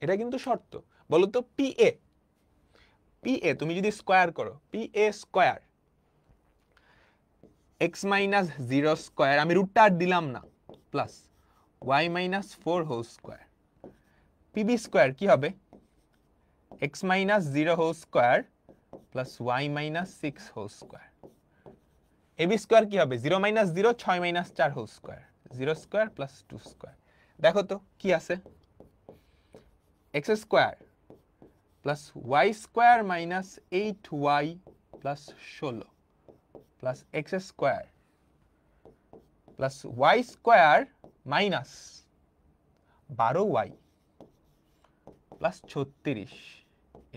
এটা কিন্তু শর্ত। বলো তো পি এ তুমি যদি স্কয়ার করো, P A square X minus 0 square, আমি রুটটা আর দিলাম না, plus Y minus 4 whole square, PB square কি হবে? X minus 0 whole square plus Y minus 6 whole square. AB square কি হবে? 0 minus 0 6 minus 4 whole square, 0 square plus 2 square. দেখো তো কি আছে? X square plus Y square minus 8y plus 16 plus X square plus Y square minus 12y plus 36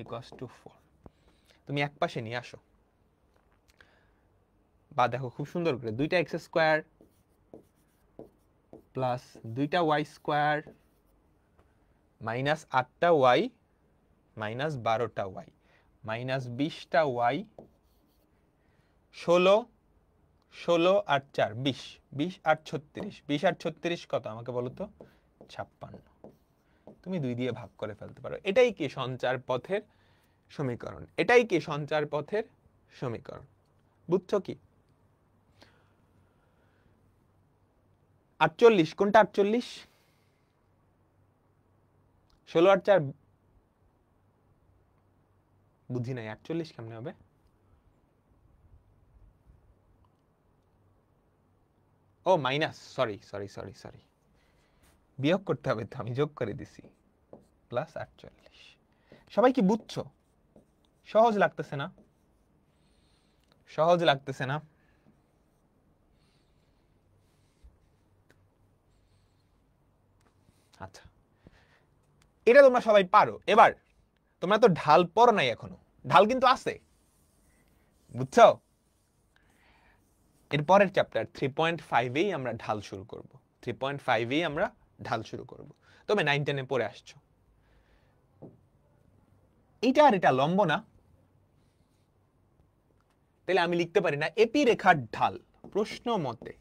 equals to 4। তুমি এক পাশে নিয়ে আসো, বা দেখো খুব সুন্দর করে, 2টা এক্স স্কয়ার প্লাস 2টা ওয়াই স্কয়ার মাইনাস 8টা ওয়াই মাইনাস 12টা ওয়াই মাইনাস 20টা ওয়াই, 16 আর 4 20, 20 আর 36, 20 আর 36 কত আমাকে বলো তো? 56। তুমি 2 দিয়ে ভাগ করে ফেলতে পারো। এটাই কি সঞ্চার পথের সমীকরণ, এটাই কি সঞ্চার পথের সমীকরণ। বুঝছো কি? 48 কোনটা? 48 16 আর 4 বুঝি নাই, 48 কেমনে হবে? ও minus, sorry sorry sorry sorry, বিয়োগ করতে হবে তো, আমি যোগ করে দিছি, প্লাস 48। সবাই কি বুঝছো? সহজ লাগতেছে না? সহজ লাগতেছে না? আচ্ছা, এটা তোমরা সবাই পারো। এবার তোমরা তো ঢাল পড়ো নাই এখনো, ঢাল কিন্তু আছে, বুঝছো? এর পরের চ্যাপ্টার 3.5-এই আমরা ঢাল শুরু করব। 3.5-এই আমরা ঢাল শুরু করব। তবে 9-10-এ পড়ে আসছো। এইটা আর এটা লম্ব না, তাহলে আমি লিখতে পারি না এপি রেখার ঢাল। প্রশ্ন মতে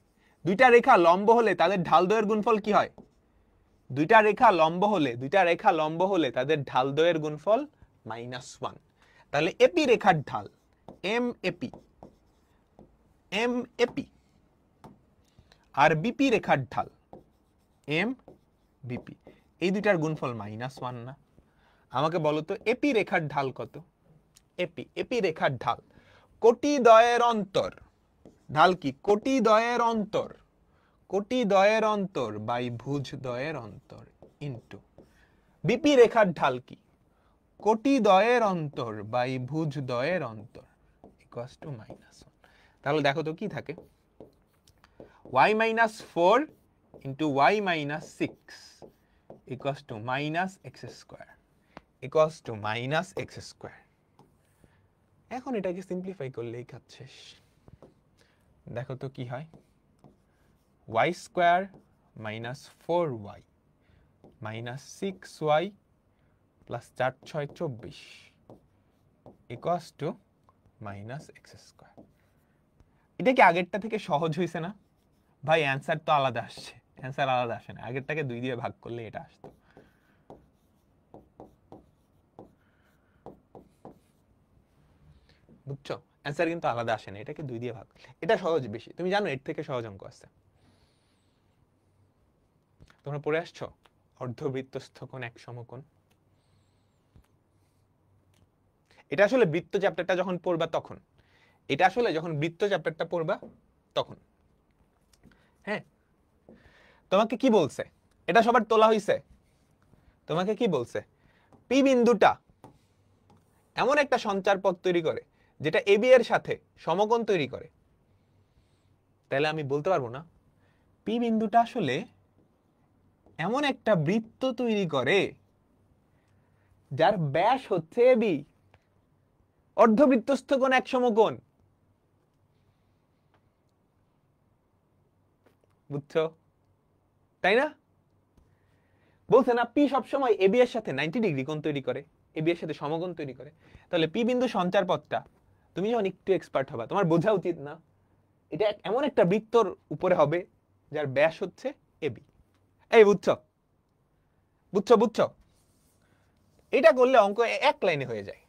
দুইটা রেখা লম্ব হলে তাদের ঢাল দ্বয়ের গুণফল কি হয়? দুইটা রেখা লম্ব হলে তাদের ঢাল দ্বয়ের গুণফল -1। তাহলে এপি রেখার ঢাল এম এপি আর বিপি রেখার ঢাল এম বিপি, এই দুইটার গুণফল -1 না? আমাকে বলো তো এপি রেখার ঢাল কত? এপি রেখার ঢাল কোটি দ্বয়ের অন্তর, ঢাল কি? কোটি দ্বয়ের অন্তর বাই ভুজ দ্বয়ের অন্তর ইনটু বিপি রেখার ঢাল কি? কোটি দ্বয়ের অন্তর বাই ভুজ দ্বয়ের অন্তর ইকুয়ালস টু -1। তাহলে দেখো তো কি থাকে? y minus 4 into y minus 6 equals to minus x square. Equals to minus X square. এখন এটাকে সিম্পলিফাই করলেই কাজ শেষ। দেখো তো কি হয়, Y square minus 4y minus 6y plus 4 6 24 equals to minus X square. এটা কি আগেরটা থেকে সহজ হয়েছে না ভাই? অ্যান্সার তো আলাদা আসছে, অ্যান্সার আলাদা আসে না, আগেরটাকে 2 দিয়ে ভাগ করলে এটা আসতো। বুঝছো? অ্যান্সার কিন্তু আলাদা আসে না, এটাকে 2 দিয়ে ভাগ, এটা সহজ বেশি। তুমি জানো এর থেকে সহজ অঙ্ক আছে, তোমরা পড়ে আসছো অর্ধবৃত্তস্থ কোণ এক সমকোণ। এটা আসলে বৃত্ত চ্যাপ্টারটা যখন পড়বা তখন, এটা আসলে যখন বৃত্ত চ্যাপ্টারটা পড়বা তখন। হ্যাঁ, তোমাকে কি বলছে? এটা সবার তোলা হইছে। তোমাকে কি বলছে? পি বিন্দুটা এমন একটা সঞ্চার পথ তৈরি করে যেটা এবি এর সাথে সমকোণ তৈরি করে। তাহলে আমি বলতে পারবো না পি বিন্দুটা আসলে এমন একটা বৃত্ত তৈরি করে যার ব্যাস হচ্ছে এবি, অর্ধবৃত্তস্থ কোণ এক সমকোণ। বুঝছো? তাই না? বলছে না পি সবসময় এবি এর সাথে 90 ডিগ্রি কোণ তৈরি করে, এবি এর সাথে সমকোণ তৈরি করে। তাহলে পি বিন্দু সঞ্চার পথটা তুমি যখন একটু এক্সপার্ট হবা তোমার বোঝা উচিত না এটা এমন একটা বৃত্তর উপরে হবে যার ব্যাস হচ্ছে এবি। এই বুঝছো? বুঝছো? বুঝছো? এটা করলে অঙ্ক এক লাইনে হয়ে যায়।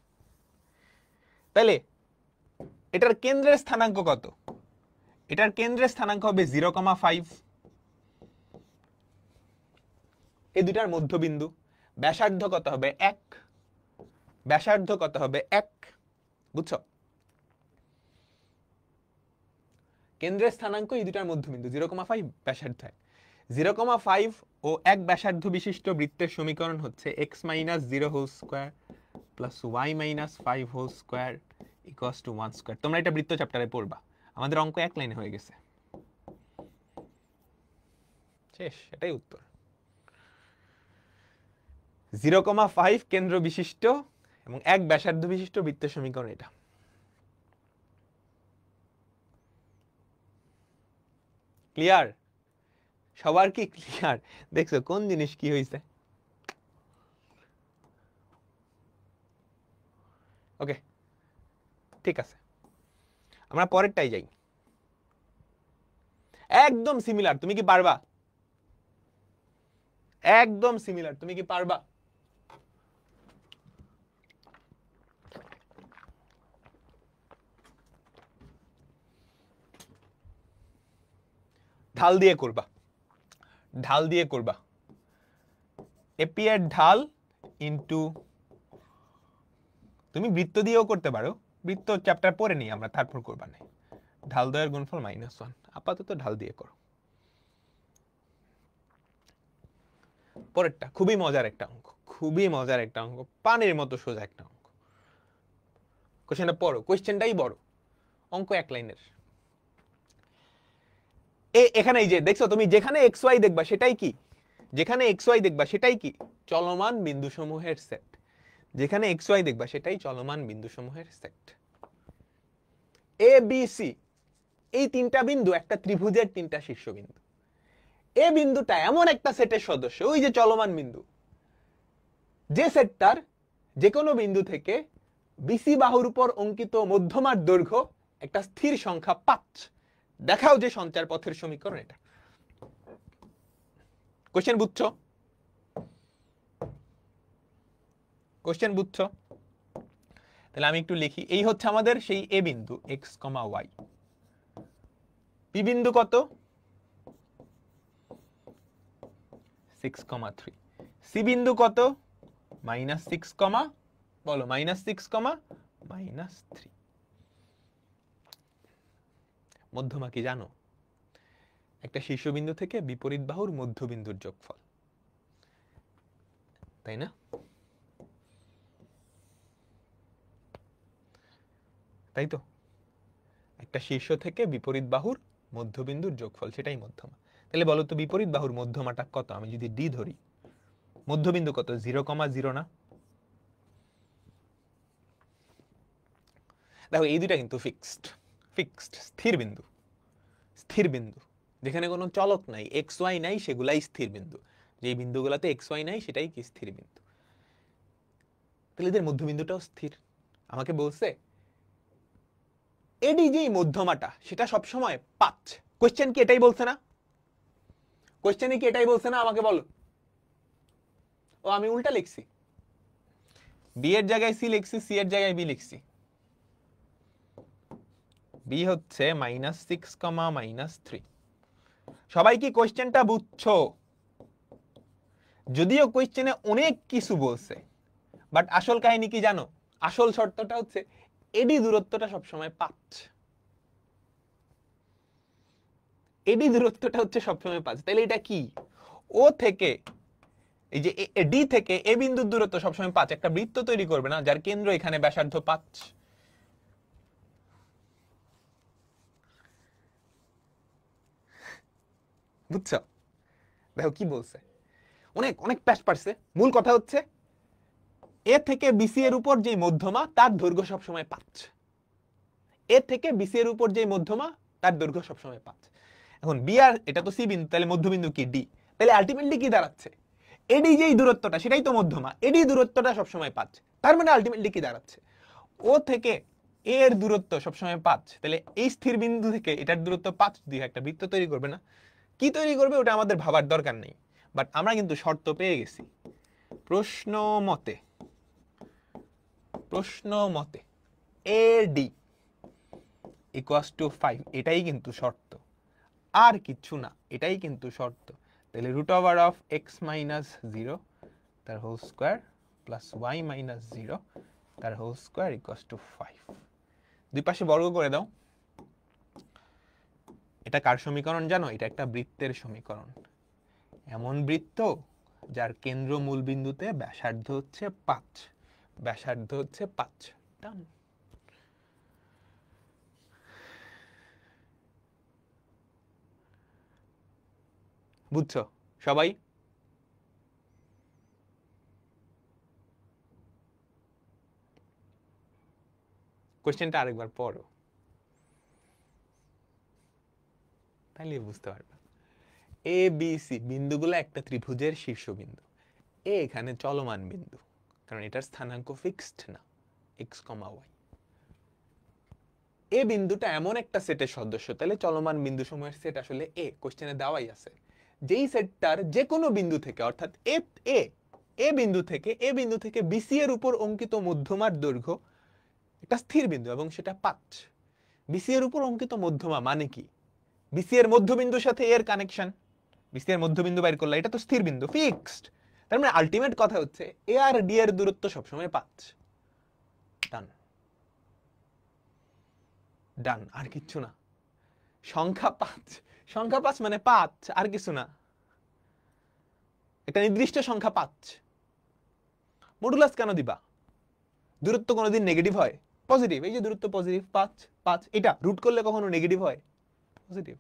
তাহলে এটার কেন্দ্রের স্থানাঙ্ক কত? এটার কেন্দ্রের স্থানাঙ্ক হবে 0,5। এই দুটার মধ্যবিন্দু। ব্যাসার্ধ কত হবে? 1। ব্যাসার্ধ কত হবে? 1। বুঝছো? কেন্দ্রের স্থানাঙ্ক এই দুটার মধ্যবিন্দু 0,5, ব্যাসার্ধ 1। 0,5 ও 1 ব্যাসার্ধ বিশিষ্ট বৃত্তের সমীকরণ হচ্ছে x - 0 whole square plus y - 5 whole square equals to 1 square. তোমরা এটা বৃত্ত চ্যাপ্টারে পড়বা। আমাদের অঙ্ক এক লাইনে হয়ে গেছে, শেষ। এটাই উত্তর। 0,5 কেন্দ্র বিশিষ্ট এবং 1 ব্যাসার্ধ বিশিষ্ট বৃত্তের সমীকরণ এটা। ক্লিয়ার? সবার কি ক্লিয়ার? দেখছো কোন জিনিস কি হয়েছে? ওকে, ঠিক আছে, আমরা পরেরটাই যাই। একদম সিমিলার, তুমি কি পারবা? একদম সিমিলার, তুমি কি পারবা? ঢাল দিয়ে করবা, ঢাল দিয়ে করবা। এপি এর ঢাল ইনটু, তুমি বৃত্ত দিয়েও করতে পারো, বৃত্ত চ্যাপ্টার পরে নিই আমরা, তারপর করবা না। ঢাল দ্বয়ের গুণফল -1। আপাতত ঢাল দিয়ে করো। পরেরটা খুবই মজার একটা অঙ্ক, খুবই মজার একটা অঙ্ক, পানির মতো সোজা একটা অঙ্ক। কোশ্চেনটা পড়ো, কোশ্চেনটাই বড়, অঙ্ক এক লাইনের। এখানে এই যে দেখছো তুমি, যেখানে এক্স ওয়াই দেখবা সেটাই কি? যেখানে এক্স ওয়াই দেখবা সেটাই কি? চলমান বিন্দুসমূহের সেট। যেখানে এক্স ওয়াই দেখবা সেটাই চলমান বিন্দুসমূহের সেট। এ বি সি এই তিনটা বিন্দু একটা ত্রিভুজের তিনটা শীর্ষবিন্দু। এ বিন্দুটা এমন একটা সেটের সদস্য, ওই যে চলমান বিন্দু, যে সেটটার যে কোনো বিন্দু থেকে বিসি বাহুর উপর অঙ্কিত মধ্যমার দৈর্ঘ্য একটা স্থির সংখ্যা 5। দেখাও যে সঞ্চার পথের সমীকরণ এটা। কোশ্চেন বুঝছো? কোশ্চেন বুঝছো? তাহলে আমি একটু লিখি। এই হচ্ছে আমাদের সেই এ বিন্দু x, y। পি বিন্দু কত? 6,3। সি বিন্দু কত? -6, বলো -6, -3। মধ্যমা কি জানো? একটা শীর্ষবিন্দু থেকে বিপরীত বাহুর মধ্যবিন্দুর যোগফল, তাই না? তাই তো, একটা শীর্ষ থেকে বিপরীত বাহুর মধ্যবিন্দুর যোগফল, সেটাই মধ্যমা। তাহলে বলো তো বিপরীত বাহুর মধ্যমাটা কত? আমি যদি ডি ধরি, মধ্যবিন্দু কত? 0,0 না? দেখো এই দুইটা কিন্তু ফিক্সড, ফিক্সড স্থির বিন্দু, স্থির বিন্দু যেখানে কোনো চলক নাই, এক্স ওয়াই নাই, সেগুলাই স্থির বিন্দু। যেই বিন্দুগুলোতে এক্স ওয়াই নাই সেটাই কি স্থির বিন্দু। তাহলে এদের মধ্যবিন্দুটাও স্থির। আমাকে বলছে এডি যেই মধ্যমাটা সেটা সবসময় 5। কোশ্চেন কি এটাই বলছে না? কোশ্চেনে কি এটাই বলছে না? আমাকে বলো। ও আমি উল্টা লিখছি, বি এর জায়গায় সি লিখছি, সি এর জায়গায় বি লিখছি। বি হচ্ছে -6, -3। সবাই কি কোশ্চেনটা বুঝছো? যদিও কোশ্চেনে অনেক কিছু বলছে, বাট আসল কাহিনী কি জানো? আসল শর্তটা হচ্ছে এডি দূরত্বটা সবসময় 5। এডি দূরত্বটা হচ্ছে সবসময় 5। তাহলে এটা কি? ও থেকে এই যে ডি থেকে এ বিন্দুর দূরত্ব সবসময় 5। একটা বৃত্ত তৈরি করবে না যার কেন্দ্র এখানে, ব্যাসার্ধ 5। বুঝছো? দেখো কি বলছে, অনেক অনেক প্যাচ পারছে। মূল কথা হচ্ছে এ থেকে বিসি এর উপর যে মধ্যমা তার দৈর্ঘ্য সবসময় 5। এ থেকে বিসি এর উপর যে মধ্যমা তার দৈর্ঘ্য সবসময় 5। এখন বি আর এটা তো সি বিন্দু, তাহলে মধ্যবিন্দু কি ডি। তাহলে আলটিমেটলি কি দাঁড়াচ্ছে? এডি যেই দূরত্বটা সেটাই তো মধ্যমা, এডি দূরত্বটা সবসময় 5। তার মানে আলটিমেটলি কি দাঁড়াচ্ছে? ও থেকে এ এর দূরত্ব সবসময় 5। তাহলে এই স্থির বিন্দু থেকে এটার দূরত্ব 5 দিয়ে একটা বৃত্ত তৈরি করবে না? কি তৈরি করবে ওটা আমাদের ভাবার দরকার নেই, বাট আমরা কিন্তু শর্ত পেয়ে গেছি। প্রশ্ন মতে, প্রশ্ন মতে এডি = 5, এটাই কিন্তু শর্ত, আর কিছু না, এটাই কিন্তু শর্ত। তাহলে √(x - 0) তার হোল স্কয়ার প্লাস y - 0 তার হোল স্কয়ার = 5। দুই পাশে বর্গ করে দাও। এটা কার সমীকরণ জানো? এটা একটা বৃত্তের সমীকরণ। এমন বৃত্ত যার কেন্দ্র মূল বিন্দুতে ব্যাসার্ধ হচ্ছে 5, ব্যাসার্ধ হচ্ছে 5। ডান। বুঝছো সবাই? কোশ্চেনটা আরেকবার পড়ো, তাহলে বুঝতে পারবে। এ বি সি বিন্দুগুলো একটা ত্রিভুজের শীর্ষবিন্দু। এ এখানে চলমান বিন্দু, কারণ এটার স্থানাঙ্ক ফিক্সড না, x, y। এ বিন্দুটা এমন একটা সেটের সদস্য, তাহলে চলমান বিন্দু সমূহের সেট আসলে এ, কোশ্চেনে দেওয়াই আছে। যেই সেটটার যে কোনো বিন্দু থেকে, অর্থাৎ এ এ বিন্দু থেকে বিসি এর উপর অঙ্কিত মধ্যমার দৈর্ঘ্য একটা স্থির বিন্দু এবং সেটা 5। বিসি এর উপর অঙ্কিত মধ্যমা মানে কি? বিসি এর মধ্যবিন্দুর সাথে এর কানেকশন। বিসি এর মধ্যবিন্দু বাইর করলে এটা তো স্থির বিন্দু, ফিক্সড। তার মানে আলটিমেট কথা হচ্ছে এ আর ডি এর দূরত্ব সবসময় 5। ডান, ডান, আর কিচ্ছু না। সংখ্যা 5, সংখ্যা 5 মানে 5, আর কিছু না। একটা নির্দিষ্ট সংখ্যা 5। মডুলাস কেন দিবা? দূরত্ব কোনোদিন নেগেটিভ হয়? পজিটিভ। এই যে দূরত্ব পজিটিভ 5, 5, এটা রুট করলে কখনো নেগেটিভ হয়? পজিটিভ।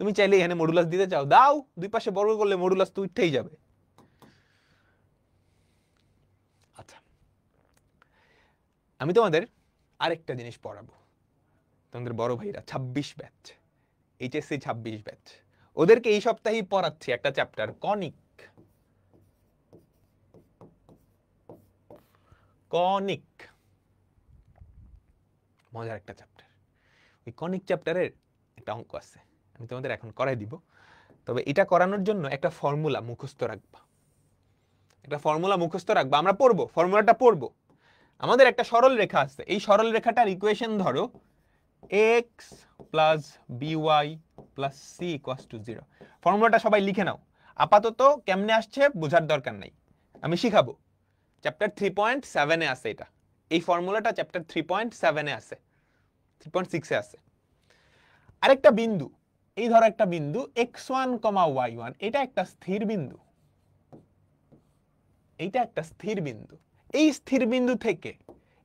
তুমি চাইলে এখানে মডুলাস দিতে চাও, দাও, দুই পাশে বর্গ করলে মডুলাস তো উঠেই যাবে। আচ্ছা, আমি তোমাদের আরেকটা জিনিস পড়াবো। তোমাদের বড় ভাইরা 26 ব্যাচ, এইচএসসি 26 ব্যাচ, ওদেরকে এই সপ্তাহেই পড়াচ্ছি একটা চ্যাপ্টার, কনিক। কনিক মজার একটা চ্যাপ্টার। ওই কনিক চ্যাপ্টারের একটা অঙ্ক আছে, আমি তোমাদের এখন করাই দিব। তবে এটা করানোর জন্য একটা ফর্মুলা মুখস্থ রাখবা, একটা ফর্মুলা মুখস্থ রাখবা। আমরা পড়বো, ফর্মুলাটা পড়বো। আমাদের একটা সরল রেখা আছে, এই সরল রেখাটার ইকুয়েশন ধরো x + by + c = 0। ফর্মুলাটা সবাই লিখে নাও। আপাতত কেমনে আসছে বোঝার দরকার নাই, আমি শিখাবো। চ্যাপ্টার 3.7 এ আছে এটা, এই ফর্মুলাটা চ্যাপ্টার 3.7 এ আছে, 3.6 এ আছে। আরেকটা বিন্দু, এই ধরো একটা বিন্দু x1, y1, এটা একটা স্থির বিন্দু, এইটা একটা স্থির বিন্দু। এই স্থির বিন্দু থেকে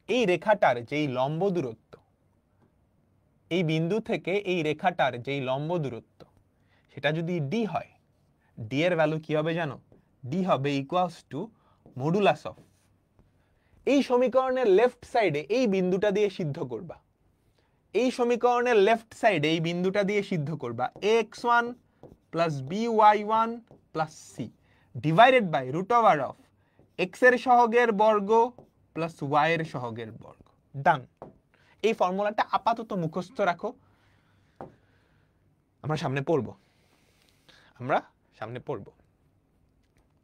এই রেখাটার যেই লম্ব দূরত্ব, এই বিন্দু থেকে এই রেখাটার যেই লম্ব দূরত্ব, সেটা যদি ডি হয়, ডি এর ভ্যালু কি হবে জানো? ডি হবে ইকুয়ালস টু মডুলাস অফ এই সমীকরণের লেফট সাইডে এই বিন্দুটা দিয়ে সিদ্ধ করবা, এই সমীকরণের লেফট সাইডে এই বিন্দুটা দিয়ে সিদ্ধ করবা ax1 plus by1 plus c divided by root over of x এর সহগের বর্গ প্লাস y এর সহগের বর্গ। ডান। এই ফর্মুলাটা আপাতত মুখস্থ রাখো, আমরা সামনে পড়বো, আমরা সামনে পড়বো।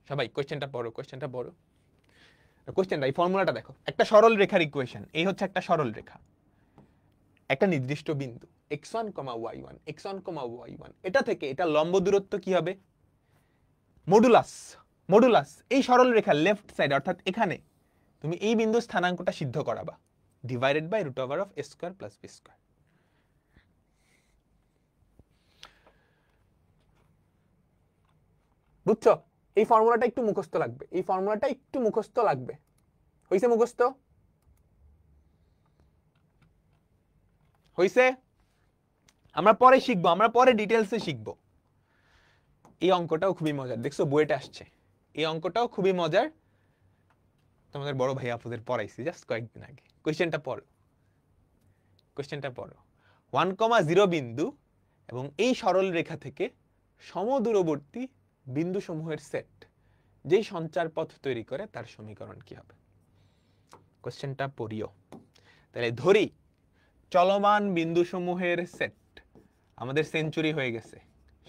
সবাই কোশ্চেনটা পড়ো, কোশ্চেনটা পড়ো, কোশ্চেনটা এই ফর্মুলাটা দেখো। একটা সরল রেখার ইকুয়েশন, এই হচ্ছে একটা সরল রেখা, একটা নির্দিষ্ট বিন্দু x1, y1, x1, y1, এটা থেকে এটা লম্ব দূরত্ব কি হবে? মডুলাস। মডুলাস এই সরল রেখার লেফট সাইড অর্থাৎ এখানে তুমি এই বিন্দুর স্থানাঙ্কটা সিদ্ধ করাবা, divided by root over of a square plus b square. বুঝছো? এই ফর্মুলাটা একটু মুখস্থ লাগবে, এই ফর্মুলাটা একটু মুখস্থ লাগবে। হইছে মুখস্থ? হইছে? আমরা পরে শিখবো, আমরা পরে ডিটেলসে শিখবো। এই অঙ্কটাও খুবই মজার, দেখছো বইটা আসছে। এই অঙ্কটাও খুবই মজার, তোমাদের বড় ভাই আপুদের পড়াইছি জাস্ট কয়েকদিন আগে। কোশ্চেনটা পড়ো, কোশ্চেনটা পড়ো। 1,0 বিন্দু এবং এই সরল রেখা থেকে সমদূরবর্তী বিন্দু সমূহের সেট যেই সঞ্চার পথ তৈরি করে তার সমীকরণ কি হবে? কোশ্চেনটা পড়িও। তাহলে ধরি চলমান বিন্দু সমূহের সেট, আমাদের সেঞ্চুরি হয়ে গেছে,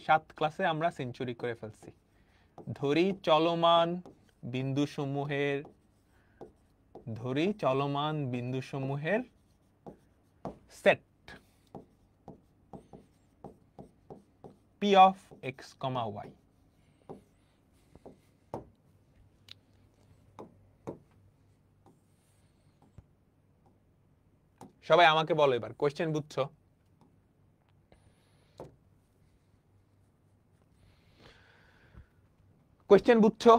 7 ক্লাসে আমরা সেঞ্চুরি করে ফেলছি। ধরি চলমান বিন্দু সমূহের, ধরি চলমান বিন্দু সমূহের set p of x, y। সবাই আমাকে বলো এবার কোশ্চেন বুঝছো? কোশ্চেন বুঝছো?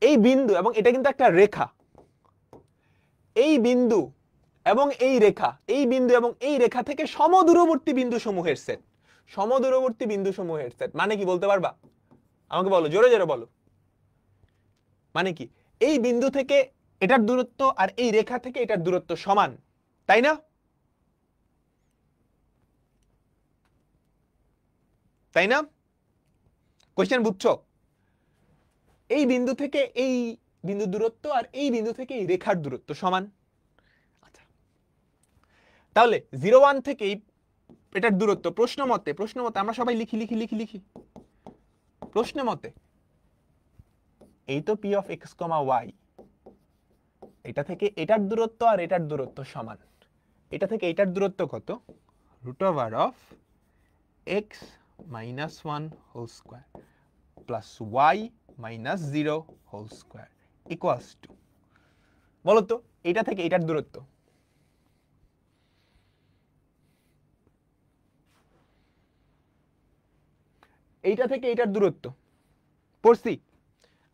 এই বিন্দু এবং এটা কিন্তু একটা রেখা, এই বিন্দু এবং এই রেখা, এই বিন্দু এবং এই রেখা থেকে সমদূরবর্তী বিন্দু সমূহের সেট, সমদূরবর্তী বিন্দু সমূহের সেট মানে কি বলতে পারবা? আমাকে বলো, জোরে জোরে বলো। মানে কি? এই বিন্দু থেকে এটার দূরত্ব আর এই রেখা থেকে এটার দূরত্ব সমান, তাই না? তাই না? কোশ্চেন বুঝছো? এই বিন্দু থেকে এই বিন্দু দূরত্ব আর এই বিন্দু থেকে এই রেখার দূরত্ব সমান। আচ্ছা, তাহলে 0,1 থেকে এটার দূরত্ব প্রশ্ন মতে, প্রশ্ন মতে আমরা সবাই লিখি লিখি লিখি লিখি প্রশ্ন মতে এই তো p of x, y, এটা থেকে এটার দূরত্ব আর এটার দূরত্ব সমান। এটা থেকে এটার দূরত্ব কত? Root over of x minus 1 whole square plus y minus 0 whole square equals to, বলো তো এটা থেকে এটার দূরত্ব। এইটা থেকে এটার দূরত্ব পড়ছি।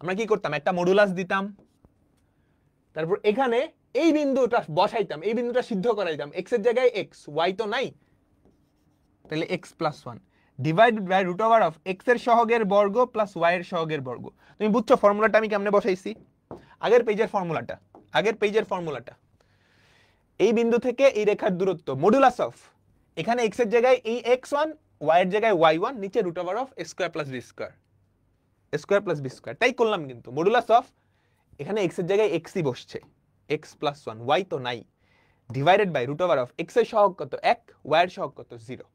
আমরা কি করতাম? একটা মডুলাস দিতাম, তারপর এখানে এই বিন্দুটা বসাইতাম, এই বিন্দুটা সিদ্ধ করাইতাম, x এর জায়গায় x, y তো নাই, তাহলে x plus 1 divided by root over of x এর সহগের বর্গ প্লাস y এর সহগের বর্গ। তুমি বুঝছো ফর্মুলাটা আমি কেমনে বসাইছি? আগের পেজের ফর্মুলাটা, আগের পেজের ফর্মুলাটা। এই বিন্দু থেকে এই রেখার দূরত্ব মডুলাস অফ, এখানে x এর জায়গায় এই x1, y এর জায়গায় y1, নিচে root over of a square plus b square, a square plus b square. তাই করলাম, কিন্তু মডুলাস অফ এখানে x এর জায়গায় x ই বসছে, x প্লাস 1, y তো নাই, divided by root over of x এর সহগ কত 1, y এর সহগ কত 0।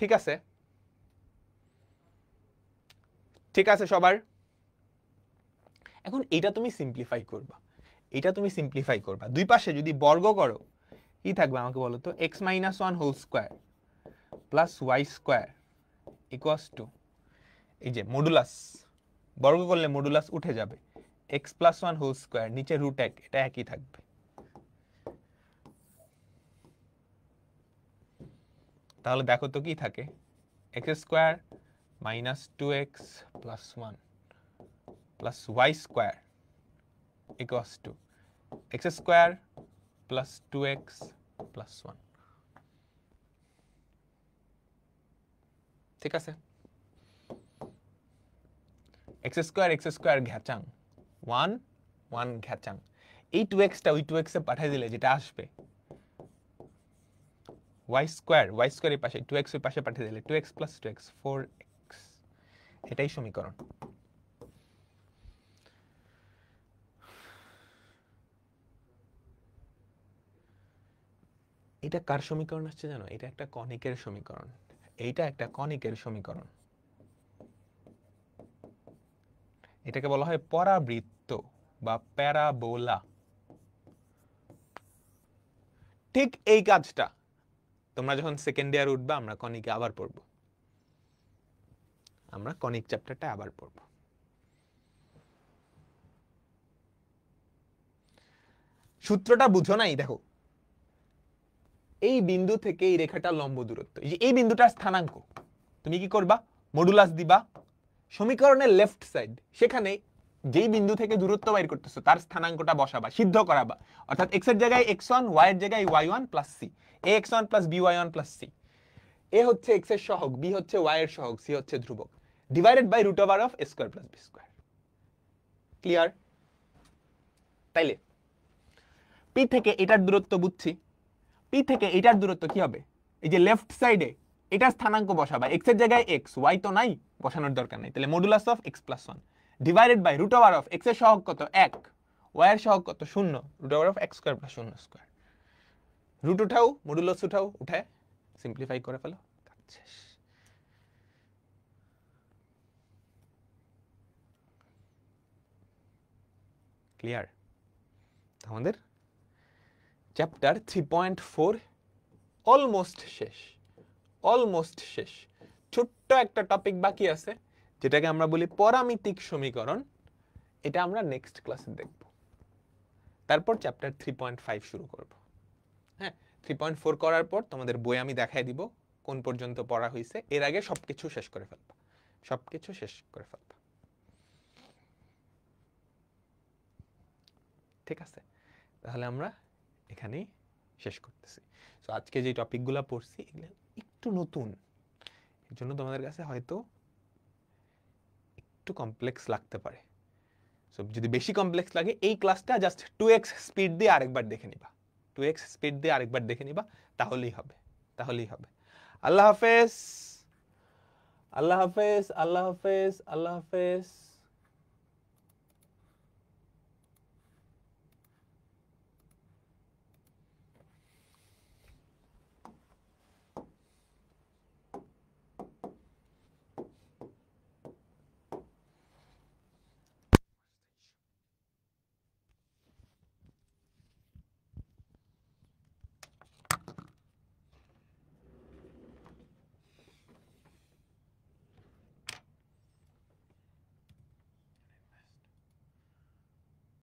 ঠিক আছে? ঠিক আছে সবার? এখন এটা তুমি সিম্পলিফাই করবা, এটা তুমি সিম্পলিফাই করবা, দুই পাশে যদি বর্গ করো কি থাকবে আমাকে বলো তো? x minus 1 whole square plus y square equals to, এই যে মডুলাস, বর্গ করলে মডুলাস উঠে যাবে, x প্লাস 1 হোল স্কয়ার, নিচে রুট 1, এটা একই থাকবে। তাহলে দেখো তো কি থাকে? x square minus 2x plus 1 plus y square equals to x square plus 2x plus 1। ঠিক আছে? এক্স স্কোয়ার ঘ্যাচাং 1 1 ঘ্যাচাং। এই 2x-টা ওই 2x-এ পাঠিয়ে দিলে যেটা আসবে y স্কোয়ার এর পাশে 2x এর পাশে পাঠিয়ে দিলে 2x + 2x 4x, এটাই সমীকরণ। এটা কার সমীকরণ আসছে জানো? এটা একটা কনিকের সমীকরণ। এইটা একটা কনিকের সমীকরণ। এটাকে বলা হয় পরাবৃত্ত বা প্যারাবোলা। ঠিক এই কাজটা তোমরা যখন সেকেন্ড ইয়ার উঠবা আমরা কনিকে আবার পড়ব, আমরা কনিক চ্যাপ্টারটা আবার পড়ব। সূত্রটা বুঝো নাই? দেখো, এই বিন্দু থেকে এই রেখাটা লম্ব দূরত্ব, এই বিন্দুটার স্থানাঙ্ক তুমি কি করবা? মডুলাস দিবা সমীকরণের লেফট সাইড, সেখানে যেই বিন্দু থেকে দূরত্ব বাইর করতেছো তার স্থানাঙ্কটা বসাবা, সিদ্ধ করাবা। অর্থাৎ x এর জায়গায় x1, y এর জায়গায় y1 + c, ax1 + by1 + c। a হচ্ছে x এর সহগ, b হচ্ছে y এর সহগ, c হচ্ছে ধ্রুবক, divided by √a² + b²। Clear? তাইলে p থেকে এটার দূরত্ব বুঝছি, p থেকে এটার দূরত্ব কি হবে? এই যে লেফট সাইডে এটার স্থানাঙ্ক বসাবা, x এর জায়গায় x, y তো নাই, বসানোর দরকার নাই। তাহলে modulus of x + 1 divided by √a² x এর সহগ কত? 1, y এর সহগ কত? 0, √a² x² + 0²। রুট উঠাও, মডুলাস উঠাও, উঠায় সিম্পলিফাই করে ফেলো, কাজ শেষ। ক্লিয়ার? আমাদের চ্যাপ্টার 3.4 অলমোস্ট শেষ, অলমোস্ট শেষ। ছোট্ট একটা টপিক বাকি আছে যেটাকে আমরা বলি পরামিতিক সমীকরণ। এটা আমরা নেক্সট ক্লাসে দেখব। তারপর চ্যাপ্টার 3.5 শুরু করব। হ্যাঁ, 3.4 করার পর তোমাদের বই আমি দেখাই দিব কোন পর্যন্ত পড়া হয়েছে। এর আগে সবকিছু শেষ করে ফেলবা, সবকিছু শেষ করে ফেলবা। ঠিক আছে? তাহলে আমরা এখানেই শেষ করতেছি। সো আজকে যে টপিকগুলো পড়ছি এগুলো একটু নতুন, এর জন্য তোমাদের কাছে হয়তো একটু কমপ্লেক্স লাগতে পারে। সো যদি বেশি কমপ্লেক্স লাগে এই ক্লাসটা জাস্ট 2x স্পিড দিয়ে আরেকবার দেখে নিবা, 2x স্পিড দিয়ে আরেকবার দেখে নিবা, তাহলেই হবে, তাহলেই হবে। আল্লাহ হাফেজ, আল্লাহ হাফেজ, আল্লাহ হাফেজ, আল্লাহ হাফেজ।